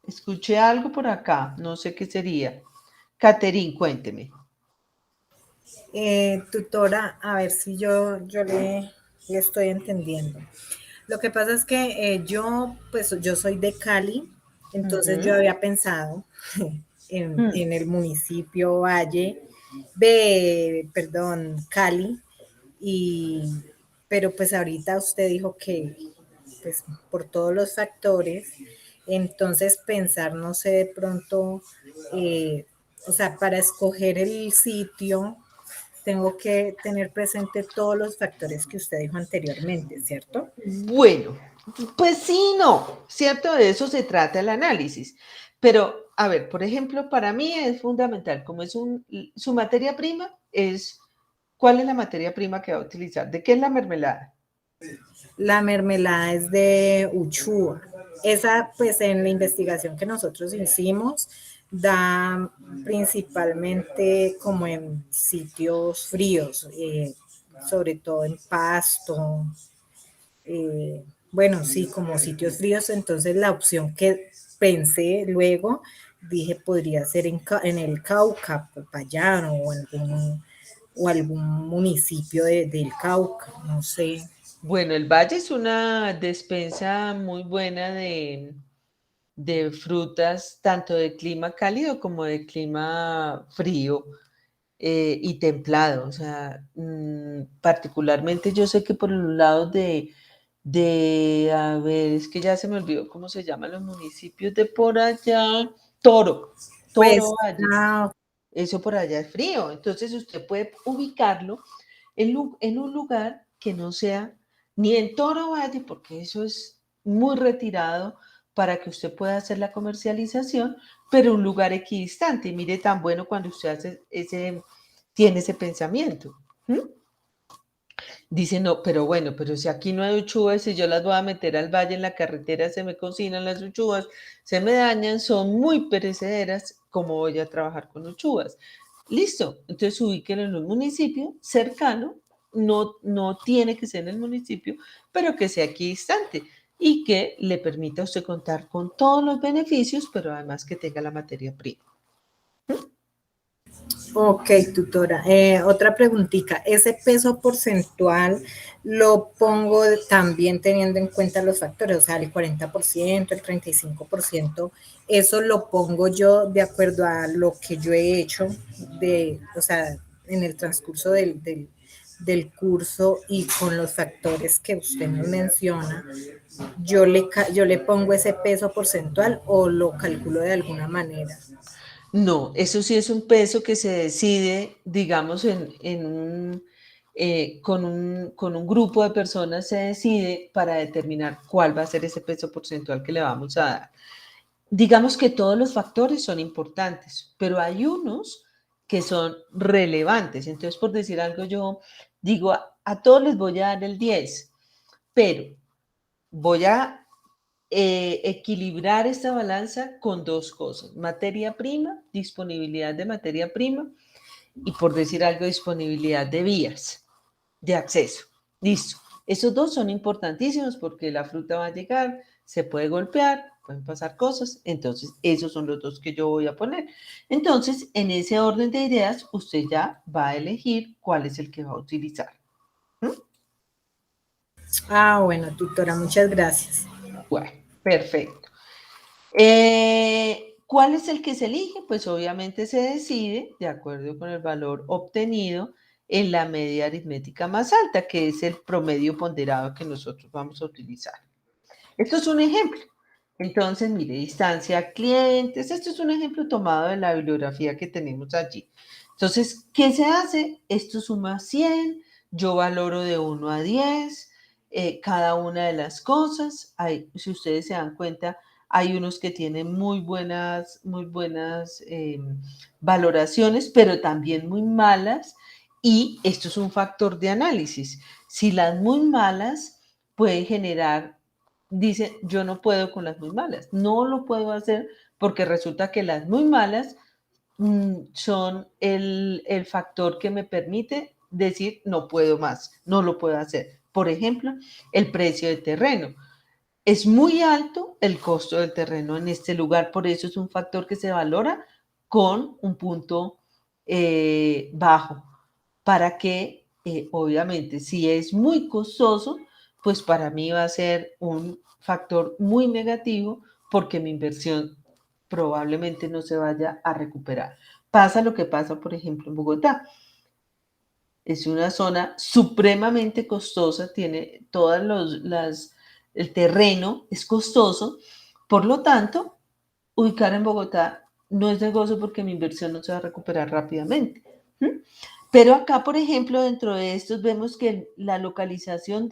escuché algo por acá, no sé qué sería. Caterín, cuénteme. Tutora, a ver si yo le estoy entendiendo. Lo que pasa es que pues yo soy de Cali, entonces yo Ujú. había pensado en el municipio Valle de, perdón, Cali, y, pero pues ahorita usted dijo que pues por todos los factores, entonces pensar, no sé, de pronto, o sea, para escoger el sitio, tengo que tener presente todos los factores que usted dijo anteriormente, ¿cierto? Bueno, pues sí, no, ¿cierto? De eso se trata el análisis. Pero, a ver, por ejemplo, para mí es fundamental, como es su materia prima, es, ¿cuál es la materia prima que va a utilizar? ¿De qué es la mermelada? La mermelada es de Uchua. Esa, pues en la investigación que nosotros hicimos, da principalmente como en sitios fríos, sobre todo en Pasto, bueno, sí, como sitios fríos, entonces la opción que pensé luego, dije, podría ser en el Cauca, Popayán o algún municipio del Cauca, no sé. Bueno, el Valle es una despensa muy buena de frutas, tanto de clima cálido como de clima frío y templado. O sea, particularmente yo sé que por los lados a ver, es que ya se me olvidó cómo se llaman los municipios de por allá. Toro Pues, Valle. Eso por allá es frío, entonces usted puede ubicarlo en un lugar que no sea ni en Toro Valle, porque eso es muy retirado para que usted pueda hacer la comercialización, pero un lugar equidistante. Y mire tan bueno cuando usted tiene ese pensamiento. ¿Mm? Dice, no, pero bueno, pero si aquí no hay uchuvas, si yo las voy a meter al valle en la carretera, se me cocinan las uchuvas, se me dañan, son muy perecederas, ¿cómo voy a trabajar con uchuvas? Listo, entonces ubíquenlo en un municipio cercano, no tiene que ser en el municipio, pero que sea equidistante y que le permita a usted contar con todos los beneficios, pero además que tenga la materia prima. ok, tutora. Otra preguntita. ¿Ese peso porcentual lo pongo también teniendo en cuenta los factores? O sea, el 40%, el 35%, ¿eso lo pongo yo de acuerdo a lo que yo he hecho o sea, en el transcurso del curso y con los factores que usted nos menciona? Yo le pongo ese peso porcentual o lo calculo de alguna manera. No, eso sí es un peso que se decide, digamos, con un grupo de personas se decide para determinar cuál va a ser ese peso porcentual que le vamos a dar. Digamos que todos los factores son importantes, pero hay unos que son relevantes. Entonces, por decir algo, yo digo, a todos les voy a dar el 10, pero voy a equilibrar esta balanza con dos cosas: materia prima, disponibilidad de materia prima y, por decir algo, disponibilidad de vías de acceso. Listo. Esos dos son importantísimos porque la fruta va a llegar, se puede golpear, pueden pasar cosas, entonces esos son los dos que yo voy a poner. Entonces, en ese orden de ideas, usted ya va a elegir cuál es el que va a utilizar. ¿Mm? Ah, bueno, tutora, muchas gracias. Bueno, perfecto. ¿Cuál es el que se elige? Pues obviamente se decide de acuerdo con el valor obtenido en la media aritmética más alta, que es el promedio ponderado que nosotros vamos a utilizar. Esto es un ejemplo. Entonces, mire, distancia a clientes. Esto es un ejemplo tomado de la bibliografía que tenemos allí. Entonces, ¿qué se hace? Esto suma 100, yo valoro de 1 a 10, cada una de las cosas. Si ustedes se dan cuenta, hay unos que tienen muy buenas valoraciones, pero también muy malas. Y esto es un factor de análisis. Si las muy malas pueden generar, dice, yo no puedo con las muy malas, no lo puedo hacer porque resulta que las muy malas son el factor que me permite decir no puedo más, no lo puedo hacer. Por ejemplo, el precio del terreno. Es muy alto el costo del terreno en este lugar, por eso es un factor que se valora con un punto bajo, para que obviamente si es muy costoso, pues para mí va a ser un factor muy negativo porque mi inversión probablemente no se vaya a recuperar. Pasa lo que pasa, por ejemplo, en Bogotá. Es una zona supremamente costosa, tiene el terreno es costoso, por lo tanto, ubicar en Bogotá no es negocio porque mi inversión no se va a recuperar rápidamente. ¿Mm? Pero acá, por ejemplo, dentro de estos vemos que la localización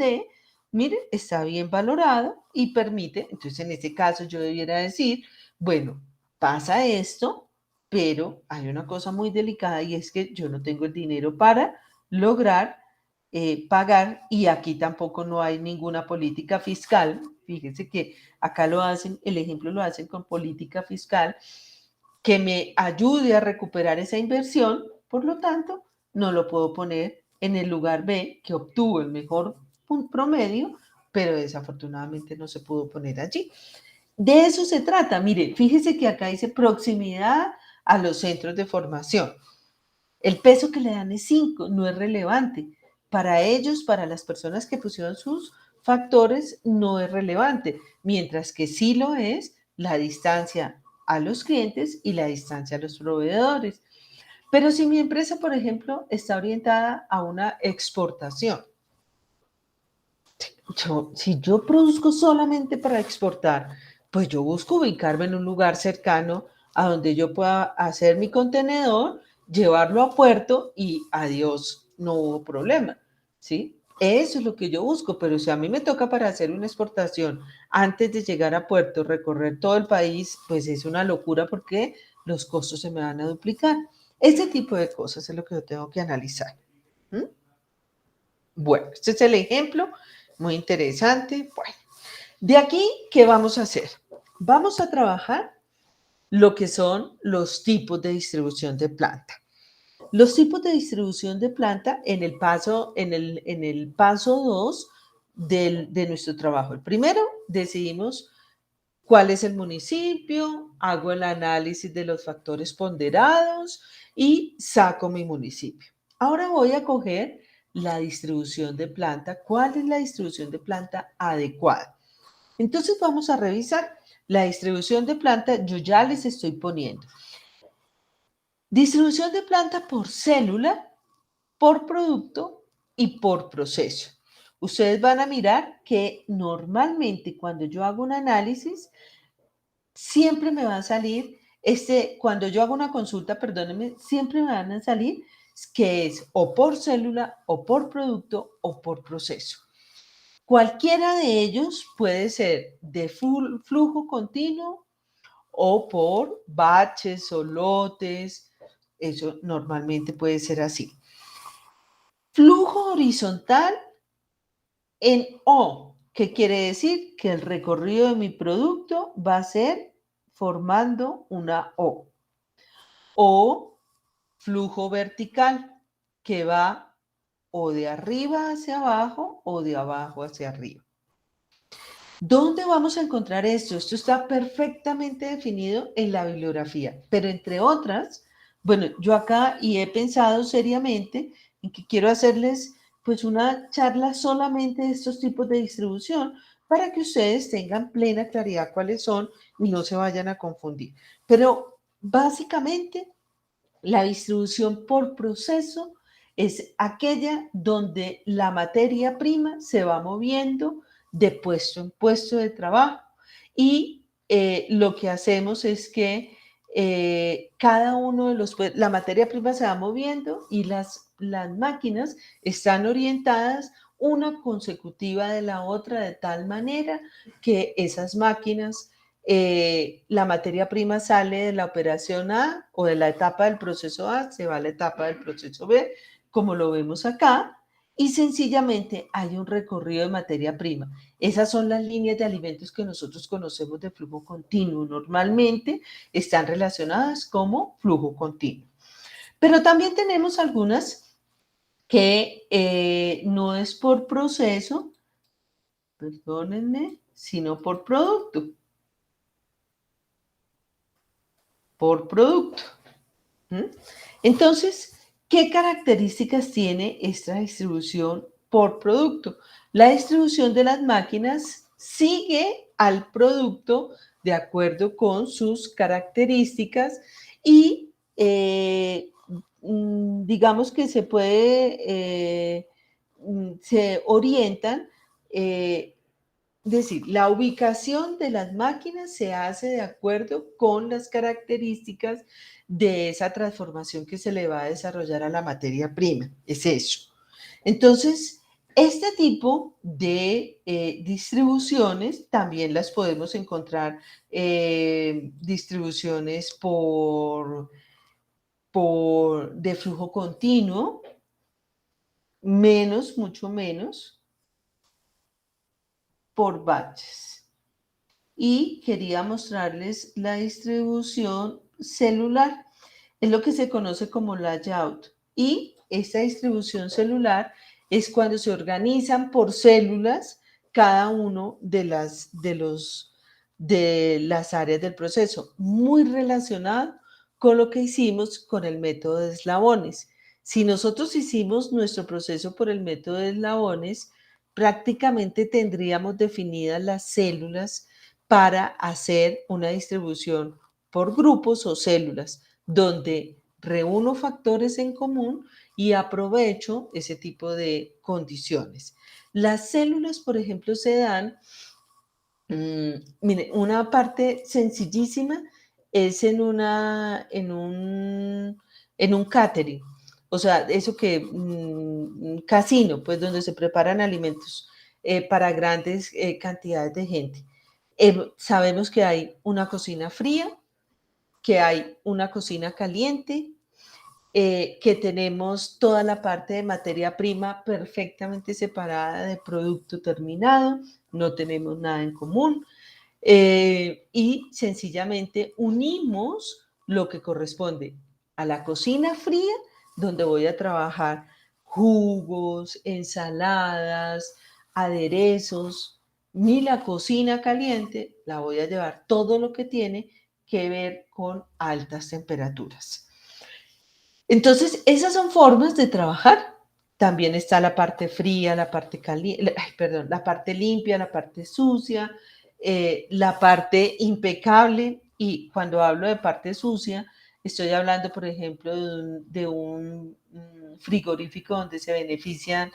mire, está bien valorado y permite, entonces en este caso yo debiera decir, bueno, pasa esto, pero hay una cosa muy delicada y es que yo no tengo el dinero para lograr pagar, y aquí tampoco no hay ninguna política fiscal. Fíjense que acá lo hacen, el ejemplo lo hacen con política fiscal que me ayude a recuperar esa inversión, por lo tanto, no lo puedo poner en el lugar B, que obtuvo el mejor promedio, pero desafortunadamente no se pudo poner allí. De eso se trata. Mire, fíjese que acá dice proximidad a los centros de formación. El peso que le dan es 5, no es relevante. Para ellos, para las personas que pusieron sus factores, no es relevante, mientras que sí lo es la distancia a los clientes y la distancia a los proveedores. Pero si mi empresa, por ejemplo, está orientada a una exportación, Si yo produzco solamente para exportar, pues yo busco ubicarme en un lugar cercano a donde yo pueda hacer mi contenedor, llevarlo a puerto y adiós, no hubo problema, ¿sí? Eso es lo que yo busco, pero si a mí me toca para hacer una exportación antes de llegar a puerto, recorrer todo el país, pues es una locura porque los costos se me van a duplicar. Ese tipo de cosas es lo que yo tengo que analizar. ¿Mm? Bueno, este es el ejemplo, muy interesante. Bueno, de aquí, ¿qué vamos a hacer? Vamos a trabajar lo que son los tipos de distribución de planta. Los tipos de distribución de planta en el paso, en el paso 2 de nuestro trabajo. El primero, decidimos cuál es el municipio, hago el análisis de los factores ponderados y saco mi municipio. Ahora voy a coger la distribución de planta. ¿Cuál es la distribución de planta adecuada? Entonces vamos a revisar la distribución de planta. Yo ya les estoy poniendo distribución de planta por célula, por producto y por proceso. Ustedes van a mirar que normalmente cuando yo hago un análisis, siempre me va a salir, cuando yo hago una consulta, perdónenme, siempre me van a salir que es o por célula, o por producto, o por proceso. Cualquiera de ellos puede ser de flujo continuo o por baches o lotes. Eso normalmente puede ser así. Flujo horizontal en O, que quiere decir que el recorrido de mi producto va a ser formando una O. O flujo vertical, que va o de arriba hacia abajo o de abajo hacia arriba. ¿Dónde vamos a encontrar esto? Esto está perfectamente definido en la bibliografía, pero entre otras, bueno, yo acá y he pensado seriamente en que quiero hacerles pues una charla solamente de estos tipos de distribución para que ustedes tengan plena claridad cuáles son y no se vayan a confundir. Pero básicamente la distribución por proceso es aquella donde la materia prima se va moviendo de puesto en puesto de trabajo y lo que hacemos es que cada uno de la materia prima se va moviendo y las máquinas están orientadas una consecutiva de la otra de tal manera que esas máquinas la materia prima sale de la operación A o de la etapa del proceso A, se va a la etapa del proceso B, como lo vemos acá, y sencillamente hay un recorrido de materia prima. Esas son las líneas de alimentos que nosotros conocemos de flujo continuo. Normalmente están relacionadas como flujo continuo. Pero también tenemos algunas que no es por proceso, perdónenme, sino por producto. Por producto. Entonces, ¿qué características tiene esta distribución por producto? La distribución de las máquinas sigue al producto de acuerdo con sus características y digamos que se orientan es decir, la ubicación de las máquinas se hace de acuerdo con las características de esa transformación que se le va a desarrollar a la materia prima. Es eso. Entonces, este tipo de distribuciones también las podemos encontrar distribuciones de flujo continuo, mucho menos, por batches. Y quería mostrarles la distribución celular. Es lo que se conoce como layout. Y esta distribución celular es cuando se organizan por células cada uno de las áreas del proceso, muy relacionado con lo que hicimos con el método de eslabones. Si nosotros hicimos nuestro proceso por el método de eslabones, prácticamente tendríamos definidas las células para hacer una distribución por grupos o células, donde reúno factores en común y aprovecho ese tipo de condiciones. Las células, por ejemplo, se dan, mire, una parte sencillísima es en un catering, o sea, eso que, un casino, pues donde se preparan alimentos para grandes cantidades de gente. Sabemos que hay una cocina fría, que hay una cocina caliente, que tenemos toda la parte de materia prima perfectamente separada de producto terminado, no tenemos nada en común, y sencillamente unimos lo que corresponde a la cocina fría, donde voy a trabajar jugos, ensaladas, aderezos, ni la cocina caliente, la voy a llevar todo lo que tiene que ver con altas temperaturas. Entonces, esas son formas de trabajar. También está la parte fría, la parte caliente, perdón, la parte limpia, la parte sucia, la parte impecable. Y cuando hablo de parte sucia, estoy hablando, por ejemplo, de un frigorífico donde se benefician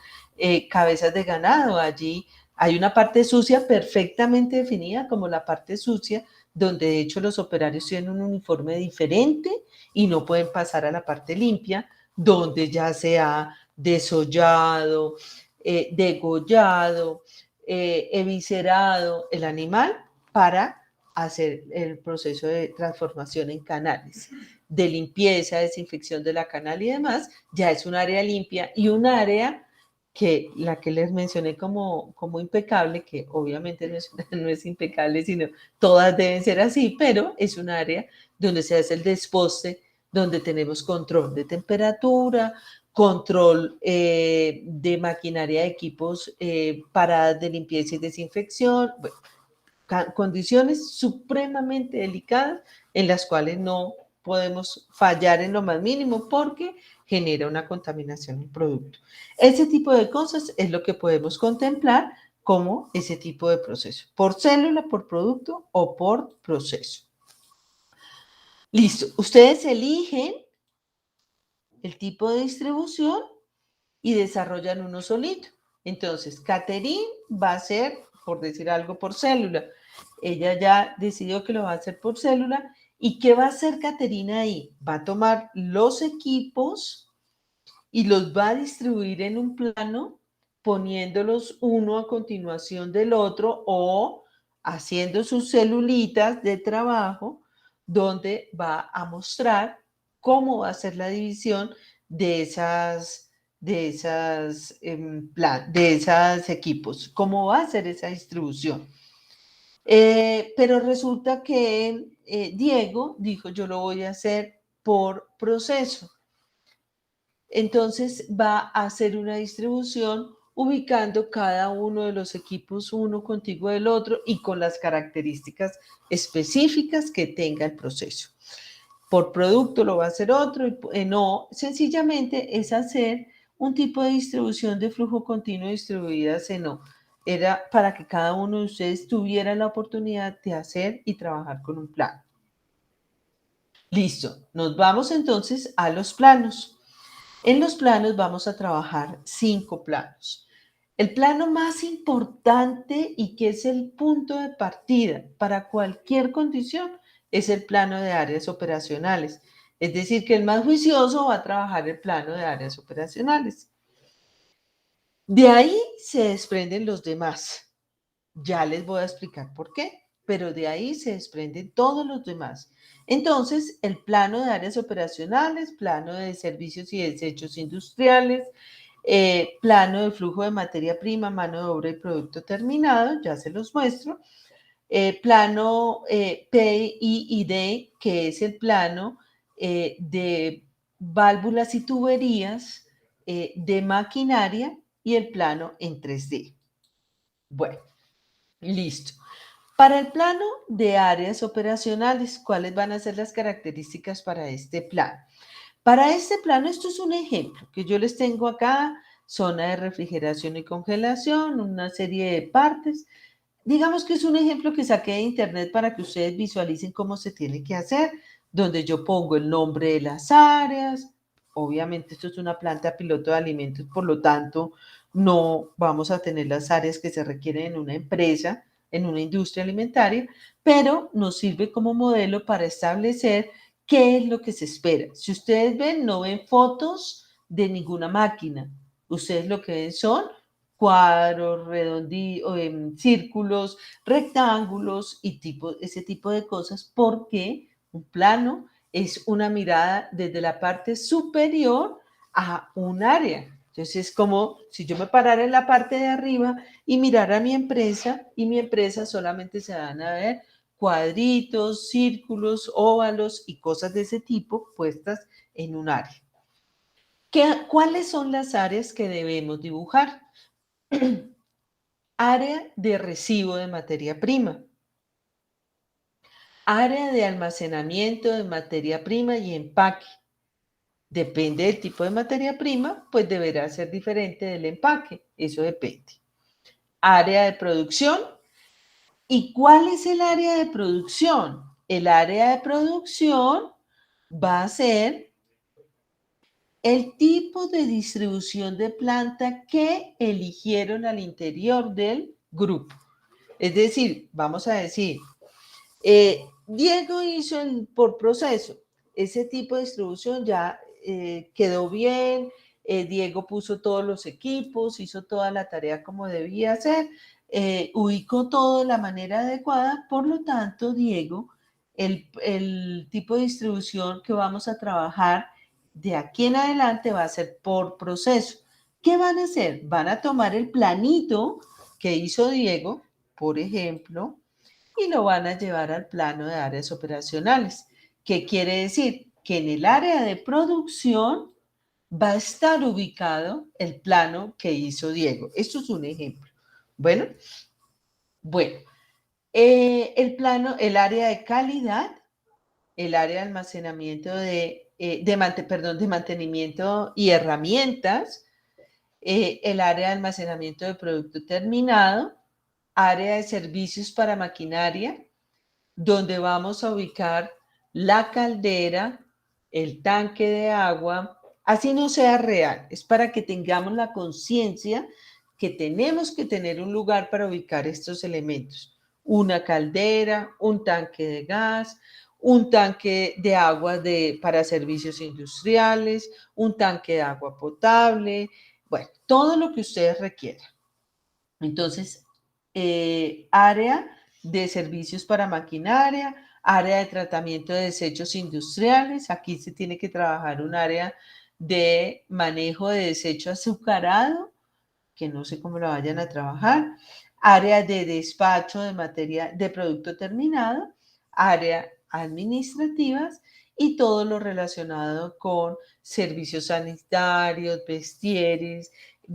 cabezas de ganado. Allí hay una parte sucia perfectamente definida como la parte sucia, donde de hecho los operarios tienen un uniforme diferente y no pueden pasar a la parte limpia, donde ya se ha desollado, degollado, eviscerado el animal para hacer el proceso de transformación en canales, de limpieza, desinfección de la canal y demás. Ya es un área limpia y un área que la que les mencioné como impecable, que obviamente no es impecable, sino todas deben ser así, pero es un área donde se hace el desposte, donde tenemos control de temperatura, control de maquinaria de equipos para de limpieza y desinfección, bueno, condiciones supremamente delicadas en las cuales no podemos fallar en lo más mínimo porque genera una contaminación en el producto. Ese tipo de cosas es lo que podemos contemplar como ese tipo de proceso, por célula, por producto o por proceso. Listo, ustedes eligen el tipo de distribución y desarrollan uno solito. Entonces, Catherine va a hacer, por decir algo, por célula. Ella ya decidió que lo va a hacer por célula. ¿Y qué va a hacer Caterina ahí? Va a tomar los equipos y los va a distribuir en un plano, poniéndolos uno a continuación del otro o haciendo sus celulitas de trabajo, donde va a mostrar cómo va a ser la división de esas equipos, cómo va a ser esa distribución. Pero resulta que Diego dijo, yo lo voy a hacer por proceso. Entonces va a hacer una distribución ubicando cada uno de los equipos uno contiguo del otro y con las características específicas que tenga el proceso. Por producto lo va a hacer otro, no, sencillamente es hacer un tipo de distribución de flujo continuo distribuida no. Era para que cada uno de ustedes tuviera la oportunidad de hacer y trabajar con un plan. Listo, nos vamos entonces a los planos. En los planos vamos a trabajar 5 planos. El plano más importante y que es el punto de partida para cualquier condición es el plano de áreas operacionales. Es decir, que el más juicioso va a trabajar el plano de áreas operacionales. De ahí se desprenden los demás. Ya les voy a explicar por qué, pero de ahí se desprenden todos los demás. Entonces, el plano de áreas operacionales, plano de servicios y desechos industriales, plano de flujo de materia prima, mano de obra y producto terminado, ya se los muestro. Plano PID, que es el plano de válvulas y tuberías de maquinaria y el plano en 3D. Bueno, listo. Para el plano de áreas operacionales, ¿cuáles van a ser las características para este plano? Para este plano, esto es un ejemplo que yo les tengo acá, zona de refrigeración y congelación, una serie de partes. Digamos que es un ejemplo que saqué de internet para que ustedes visualicen cómo se tiene que hacer, donde yo pongo el nombre de las áreas, obviamente esto es una planta piloto de alimentos, por lo tanto, no vamos a tener las áreas que se requieren en una empresa, en una industria alimentaria, pero nos sirve como modelo para establecer qué es lo que se espera. Si ustedes ven, no ven fotos de ninguna máquina. Ustedes lo que ven son cuadros, redonditos, círculos, rectángulos y ese tipo de cosas, porque un plano es una mirada desde la parte superior a un área. Entonces es como si yo me parara en la parte de arriba y mirara a mi empresa, y mi empresa solamente se van a ver cuadritos, círculos, óvalos y cosas de ese tipo puestas en un área. ¿Cuáles son las áreas que debemos dibujar? Área de recibo de materia prima, área de almacenamiento de materia prima y empaque. Depende del tipo de materia prima, pues deberá ser diferente del empaque, eso depende. Área de producción. ¿Y cuál es el área de producción? El área de producción va a ser el tipo de distribución de planta que eligieron al interior del grupo. Es decir, vamos a decir, Diego hizo por proceso, ese tipo de distribución ya quedó bien, Diego puso todos los equipos, hizo toda la tarea como debía hacer, ubicó todo de la manera adecuada, por lo tanto, Diego, el tipo de distribución que vamos a trabajar de aquí en adelante va a ser por proceso. ¿Qué van a hacer? Van a tomar el planito que hizo Diego, por ejemplo, y lo van a llevar al plano de áreas operacionales. ¿Qué quiere decir? Que en el área de producción va a estar ubicado el plano que hizo Diego. Esto es un ejemplo. Bueno, el área de calidad, el área de almacenamiento de mantenimiento y herramientas, el área de almacenamiento de producto terminado, área de servicios para maquinaria, donde vamos a ubicar la caldera, el tanque de agua, así no sea real, es para que tengamos la conciencia que tenemos que tener un lugar para ubicar estos elementos. Una caldera, un tanque de gas, un tanque de agua para servicios industriales, un tanque de agua potable, bueno, todo lo que ustedes requieran. Entonces, área de servicios para maquinaria, área de tratamiento de desechos industriales. Aquí se tiene que trabajar un área de manejo de desecho azucarado, que no sé cómo lo vayan a trabajar. Área de despacho de materia de producto terminado, área administrativas y todo lo relacionado con servicios sanitarios, vestieres,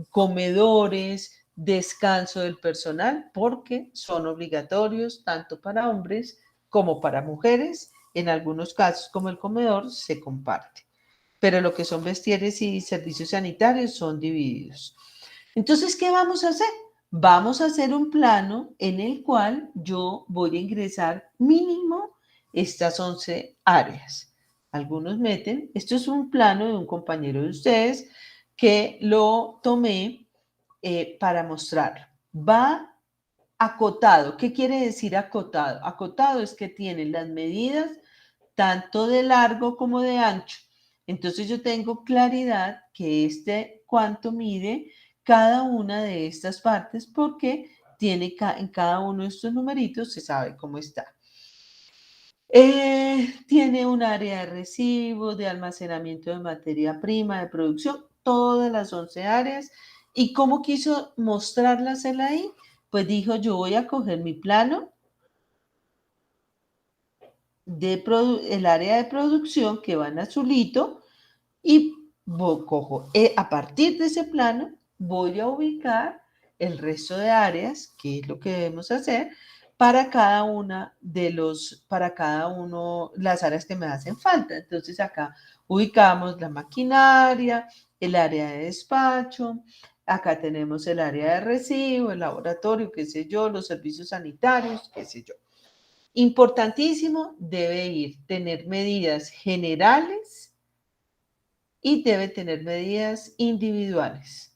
comedores, descanso del personal, porque son obligatorios tanto para hombres como para mujeres. En algunos casos, como el comedor, se comparte. Pero lo que son vestieres y servicios sanitarios son divididos. Entonces, ¿qué vamos a hacer? Vamos a hacer un plano en el cual yo voy a ingresar mínimo estas 11 áreas. Algunos meten, esto es un plano de un compañero de ustedes que lo tomé para mostrarlo. Va acotado. ¿Qué quiere decir acotado? Acotado es que tiene las medidas tanto de largo como de ancho. Entonces yo tengo claridad que cuánto mide cada una de estas partes porque en cada uno de estos numeritos se sabe cómo está. Tiene un área de recibo, de almacenamiento de materia prima, de producción, todas las 11 áreas. ¿Y cómo quiso mostrarlas él ahí? Pues dijo, yo voy a coger mi plano el área de producción que va en azulito y cojo, a partir de ese plano voy a ubicar el resto de áreas, que es lo que debemos hacer, para cada uno, las áreas que me hacen falta. Entonces acá ubicamos la maquinaria, el área de despacho, acá tenemos el área de recibo, el laboratorio, qué sé yo, los servicios sanitarios, qué sé yo. Importantísimo, debe tener medidas generales y debe tener medidas individuales.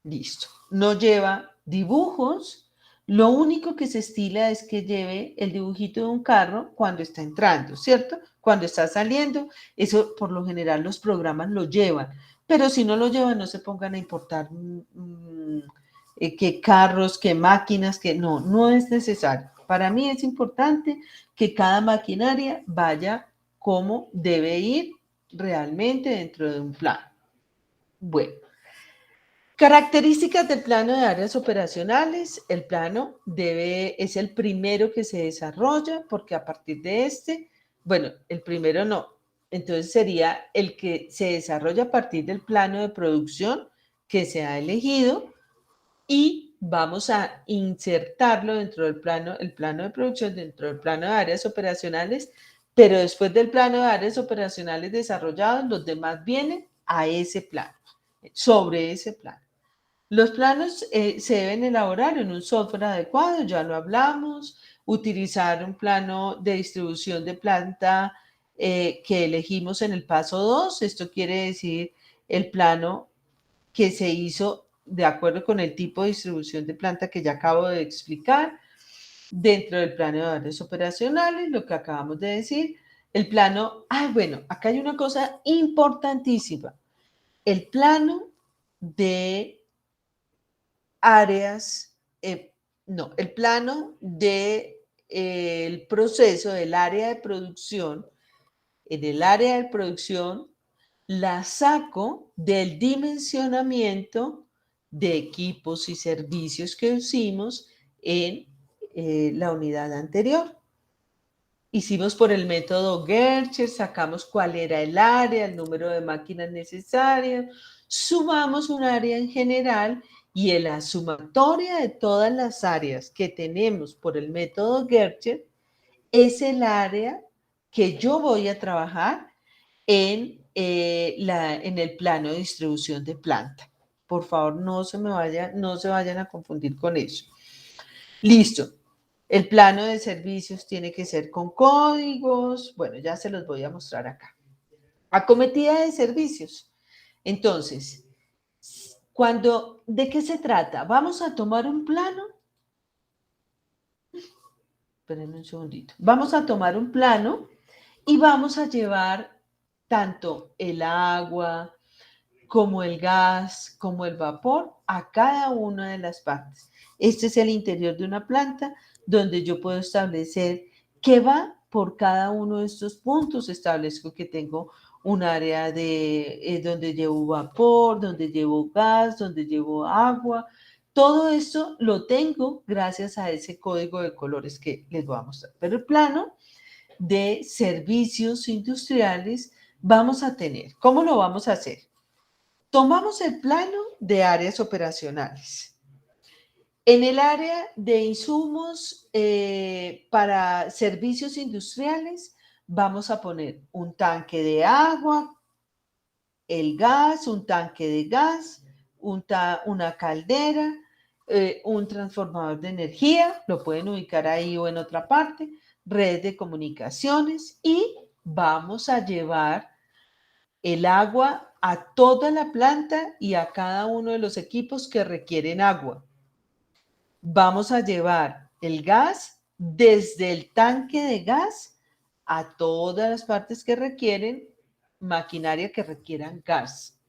Listo. No lleva dibujos. Lo único que se estila es que lleve el dibujito de un carro cuando está entrando, ¿cierto? Cuando está saliendo, eso por lo general los programas lo llevan, pero si no lo llevan, no se pongan a importar qué carros, qué máquinas, que no, no es necesario. Para mí es importante que cada maquinaria vaya como debe ir realmente dentro de un plan. Bueno. Características del plano de áreas operacionales. El plano es el primero que se desarrolla porque a partir de bueno, el primero no. Entonces sería el que se desarrolla a partir del plano de producción que se ha elegido y vamos a insertarlo dentro del plano, el plano de producción, dentro del plano de áreas operacionales, pero después del plano de áreas operacionales desarrollados, los demás vienen a ese plano, sobre ese plano. Los planos se deben elaborar en un software adecuado, ya lo hablamos, utilizar un plano de distribución de planta que elegimos en el paso 2, esto quiere decir el plano que se hizo de acuerdo con el tipo de distribución de planta que ya acabo de explicar, dentro del plano de áreas operacionales, lo que acabamos de decir, el plano, bueno, acá hay una cosa importantísima, el plano de áreas, no, el plano de, el proceso del área de producción, en el área de producción la saco del dimensionamiento de equipos y servicios que hicimos en la unidad anterior. Hicimos por el método Gercher, sacamos cuál era el área, el número de máquinas necesarias, sumamos un área en general y en la sumatoria de todas las áreas que tenemos por el método Gercher es el área que yo voy a trabajar en el plano de distribución de planta. Por favor, no se vayan a confundir con eso. Listo. El plano de servicios tiene que ser con códigos. Bueno, ya se los voy a mostrar acá. Acometida de servicios. Entonces, ¿de qué se trata? Vamos a tomar un plano. Espérenme un segundito. Vamos a tomar un plano y vamos a llevar tanto el agua como el gas, como el vapor a cada una de las partes. Este es el interior de una planta donde yo puedo establecer qué va por cada uno de estos puntos. Establezco que tengo un área donde llevo vapor, donde llevo gas, donde llevo agua. Todo esto lo tengo gracias a ese código de colores que les voy a mostrar. Pero el plano de servicios industriales vamos a tener. ¿Cómo lo vamos a hacer? Tomamos el plano de áreas operacionales. En el área de insumos para servicios industriales, vamos a poner un tanque de agua, el gas, un tanque de gas, una caldera, un transformador de energía, lo pueden ubicar ahí o en otra parte, red de comunicaciones y vamos a llevar el agua a toda la planta y a cada uno de los equipos que requieren agua. Vamos a llevar el gas desde el tanque de gas a todas las partes que requieren maquinaria que requieran gas.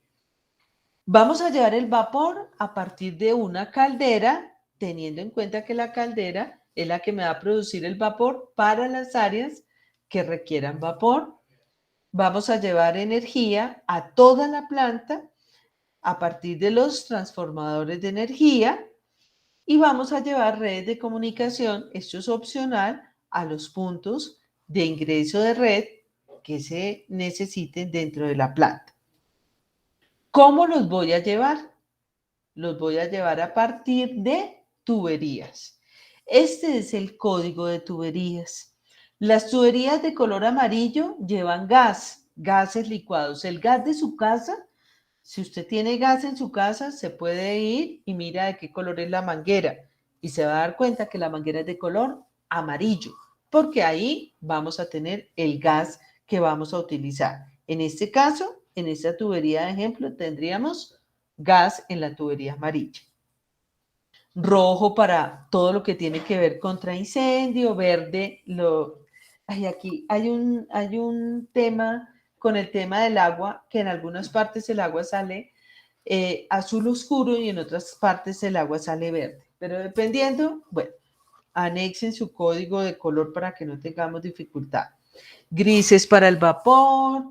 Vamos a llevar el vapor a partir de una caldera, teniendo en cuenta que la caldera es la que me va a producir el vapor para las áreas que requieran vapor. Vamos a llevar energía a toda la planta a partir de los transformadores de energía y vamos a llevar redes de comunicación, esto es opcional, a los puntos de ingreso de red que se necesiten dentro de la planta. ¿Cómo los voy a llevar? Los voy a llevar a partir de tuberías. Este es el código de tuberías. Las tuberías de color amarillo llevan gases licuados. El gas de su casa, si usted tiene gas en su casa, se puede ir y mira de qué color es la manguera y se va a dar cuenta que la manguera es de color amarillo, porque ahí vamos a tener el gas que vamos a utilizar. En este caso, en esta tubería de ejemplo, tendríamos gas en la tubería amarilla. Rojo para todo lo que tiene que ver contra incendio, verde, aquí hay un tema con el tema del agua, que en algunas partes el agua sale azul oscuro y en otras partes el agua sale verde. Pero dependiendo, bueno, anexen su código de color para que no tengamos dificultad. Grises para el vapor,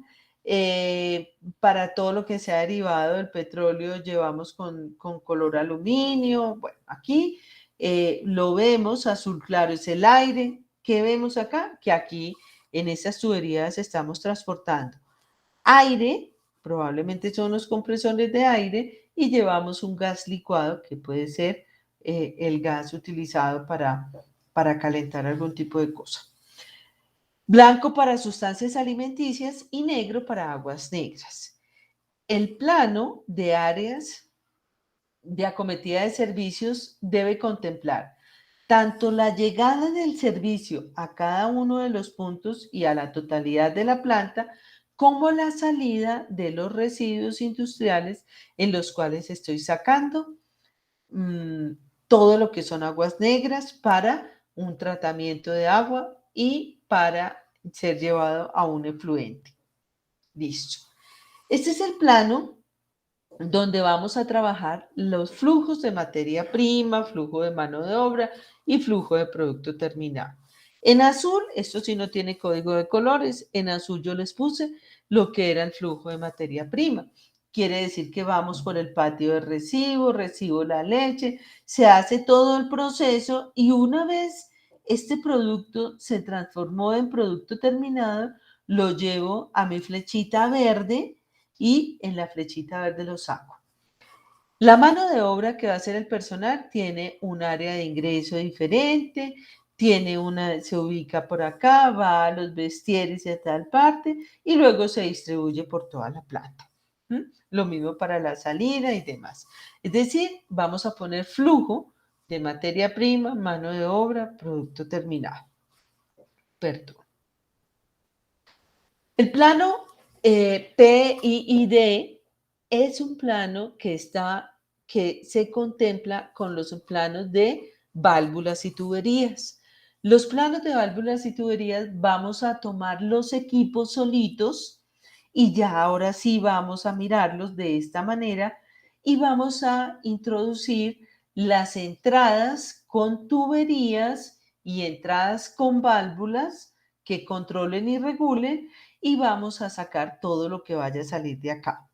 para todo lo que sea derivado del petróleo llevamos con color aluminio. Bueno, aquí lo vemos, azul claro es el aire. ¿Qué vemos acá? Que aquí en estas tuberías estamos transportando aire, probablemente son los compresores de aire, y llevamos un gas licuado que puede ser el gas utilizado para calentar algún tipo de cosa. Blanco para sustancias alimenticias y negro para aguas negras. El plano de áreas de acometida de servicios debe contemplar tanto la llegada del servicio a cada uno de los puntos y a la totalidad de la planta, como la salida de los residuos industriales en los cuales estoy sacando todo lo que son aguas negras para un tratamiento de agua y para ser llevado a un efluente. Listo. Este es el plano donde vamos a trabajar los flujos de materia prima, flujo de mano de obra y flujo de producto terminado. En azul, esto sí no tiene código de colores, en azul yo les puse lo que era el flujo de materia prima. Quiere decir que vamos por el patio de recibo la leche, se hace todo el proceso y una vez este producto se transformó en producto terminado, lo llevo a mi flechita verde y en la flechita verde lo saco. La mano de obra que va a hacer el personal tiene un área de ingreso diferente, se ubica por acá, va a los vestieres y a tal parte y luego se distribuye por toda la planta. Lo mismo para la salida y demás. Es decir, vamos a poner flujo de materia prima, mano de obra, producto terminado. Perdón. El plano PID es un plano que se contempla con los planos de válvulas y tuberías. Los planos de válvulas y tuberías vamos a tomar los equipos solitos y ya ahora sí vamos a mirarlos de esta manera y vamos a introducir las entradas con tuberías y entradas con válvulas que controlen y regulen y vamos a sacar todo lo que vaya a salir de acá.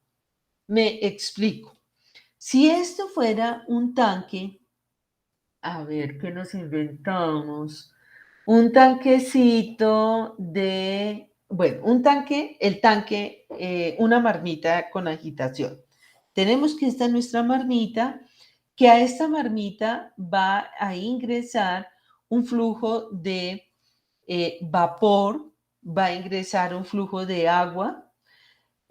Me explico. Si esto fuera un tanque, a ver qué nos inventamos. Un tanquecito un tanque, una marmita con agitación. Tenemos que esta es nuestra marmita, que a esta marmita va a ingresar un flujo de vapor, va a ingresar un flujo de agua,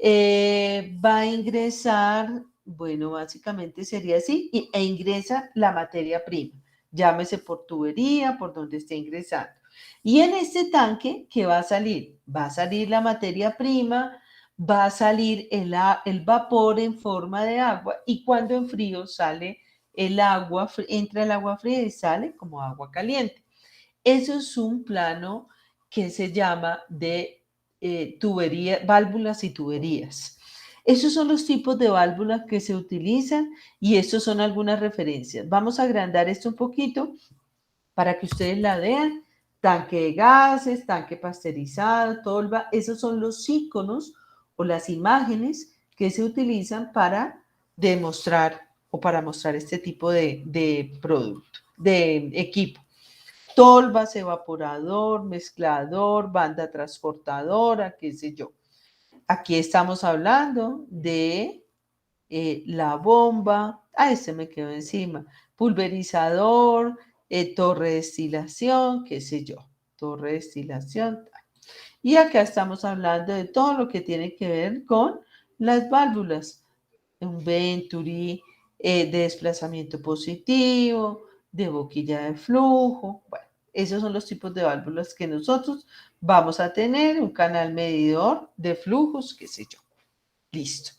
va a ingresar, bueno, básicamente sería así, e ingresa la materia prima, llámese por tubería, por donde esté ingresando. Y en este tanque, ¿qué va a salir? Va a salir la materia prima, va a salir el vapor en forma de agua y cuando en frío sale el agua, entra el agua fría y sale como agua caliente. Eso es un plano que se llama de válvulas y tuberías. Esos son los tipos de válvulas que se utilizan y estas son algunas referencias. Vamos a agrandar esto un poquito para que ustedes la vean. Tanque de gases, tanque pasteurizado, tolva, esos son los iconos o las imágenes que se utilizan para demostrar o para mostrar este tipo de producto, de equipo. Tolvas, evaporador, mezclador, banda transportadora, qué sé yo. Aquí estamos hablando de la bomba, se me quedó encima, pulverizador, torre de destilación, qué sé yo, torre de destilación. Y acá estamos hablando de todo lo que tiene que ver con las válvulas, un Venturi, de desplazamiento positivo, de boquilla de flujo, bueno, Esos son los tipos de válvulas que nosotros vamos a tener, un canal medidor de flujos, qué sé yo. Listo.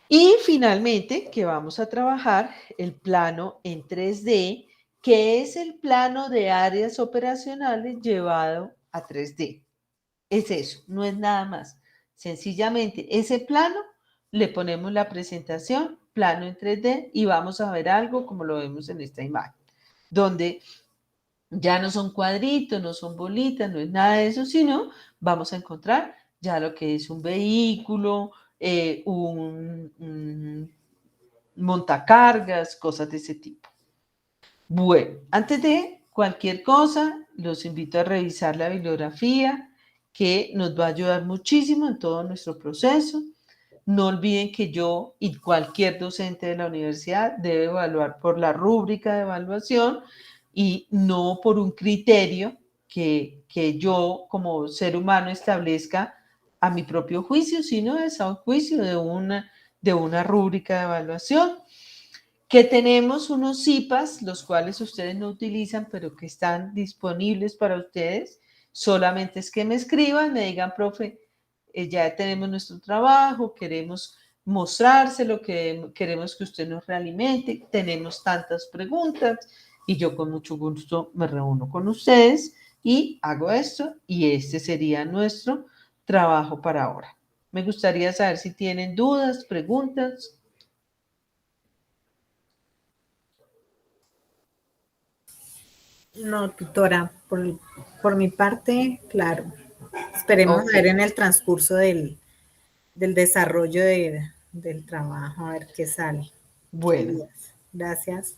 Y finalmente, que vamos a trabajar el plano en 3D, que es el plano de áreas operacionales llevado a 3D. Es eso, no es nada más. Sencillamente, ese plano, le ponemos la presentación, plano en 3D, y vamos a ver algo como lo vemos en esta imagen, donde ya no son cuadritos, no son bolitas, no es nada de eso, sino vamos a encontrar ya lo que es un vehículo, un montacargas, cosas de ese tipo. Bueno, antes de cualquier cosa, los invito a revisar la bibliografía que nos va a ayudar muchísimo en todo nuestro proceso. No olviden que yo y cualquier docente de la universidad debe evaluar por la rúbrica de evaluación y no por un criterio que yo como ser humano establezca a mi propio juicio, sino es a un juicio de una rúbrica de evaluación. Que tenemos unos CIPAS, los cuales ustedes no utilizan, pero que están disponibles para ustedes. Solamente es que me escriban, me digan, profe, ya tenemos nuestro trabajo, queremos mostrárselo, queremos que usted nos realimente, tenemos tantas preguntas y yo con mucho gusto me reúno con ustedes y hago esto y este sería nuestro trabajo para ahora. Me gustaría saber si tienen dudas, preguntas. No, tutora, por mi parte, claro. Esperemos Ok, ver en el transcurso del desarrollo del trabajo, a ver qué sale. Qué bueno. días. Gracias.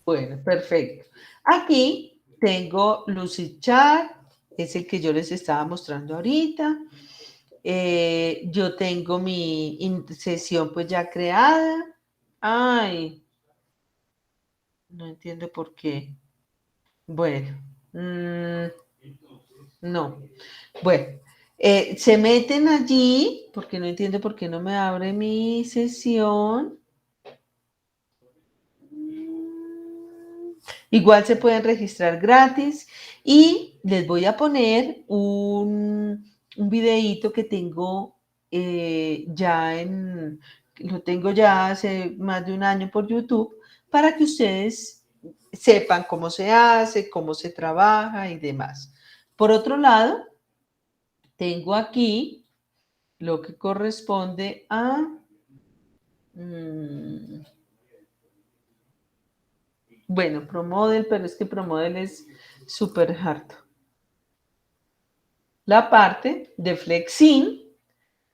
Bueno, perfecto. Aquí tengo Lucid Chat, es el que yo les estaba mostrando ahorita. Yo tengo mi sesión pues ya creada. Ay, no entiendo por qué. Bueno, no. Bueno, se meten allí porque no entiendo por qué no me abre mi sesión. Igual se pueden registrar gratis y les voy a poner un videíto que tengo lo tengo ya hace más de un año por YouTube para que ustedes sepan cómo se hace, cómo se trabaja y demás. Por otro lado, tengo aquí lo que corresponde a... bueno, ProModel, pero es que ProModel es súper harto. La parte de Flexin,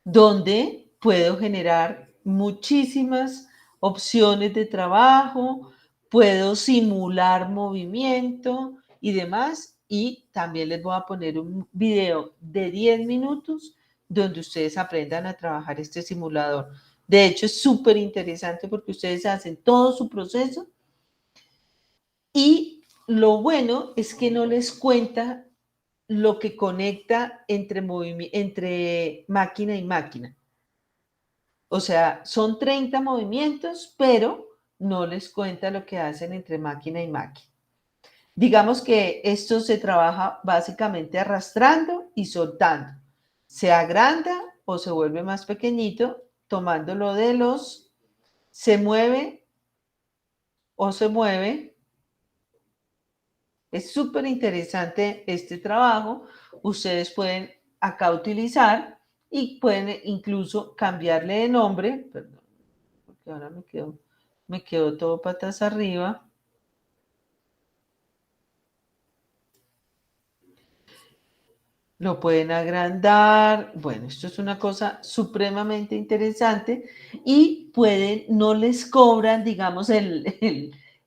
donde puedo generar muchísimas opciones de trabajo, puedo simular movimiento y demás. Y también les voy a poner un video de 10 minutos donde ustedes aprendan a trabajar este simulador. De hecho, es súper interesante porque ustedes hacen todo su proceso y lo bueno es que no les cuenta lo que conecta entre máquina y máquina. O sea, son 30 movimientos, pero no les cuenta lo que hacen entre máquina y máquina. Digamos que esto se trabaja básicamente arrastrando y soltando. Se agranda o se vuelve más pequeñito, tomándolo de se mueve o se mueve. Es súper interesante este trabajo. Ustedes pueden acá utilizar y pueden incluso cambiarle de nombre. Perdón, porque ahora me quedo todo patas arriba. Lo pueden agrandar. Bueno, esto es una cosa supremamente interesante y no les cobran, digamos,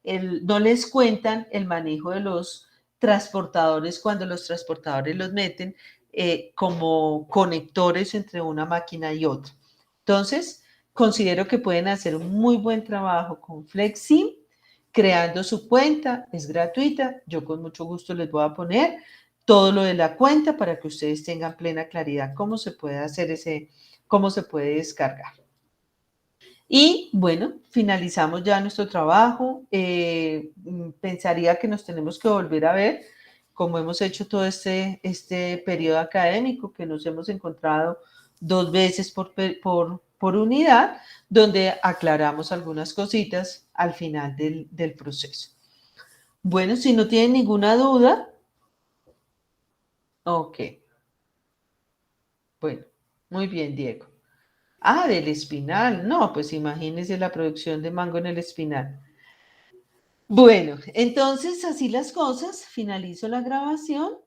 no les cuentan el manejo de los transportadores cuando los transportadores los meten como conectores entre una máquina y otra. Entonces, considero que pueden hacer un muy buen trabajo con Flexi, creando su cuenta, es gratuita, yo con mucho gusto les voy a poner todo lo de la cuenta para que ustedes tengan plena claridad cómo se puede hacer cómo se puede descargar. Y bueno, finalizamos ya nuestro trabajo. Pensaría que nos tenemos que volver a ver, como hemos hecho todo este periodo académico, que nos hemos encontrado 2 veces por unidad, donde aclaramos algunas cositas al final del proceso. Bueno, si no tienen ninguna duda, ok. Bueno, muy bien, Diego. Ah, del Espinal. No, pues imagínense la producción de mango en el Espinal. Bueno, entonces así las cosas. Finalizo la grabación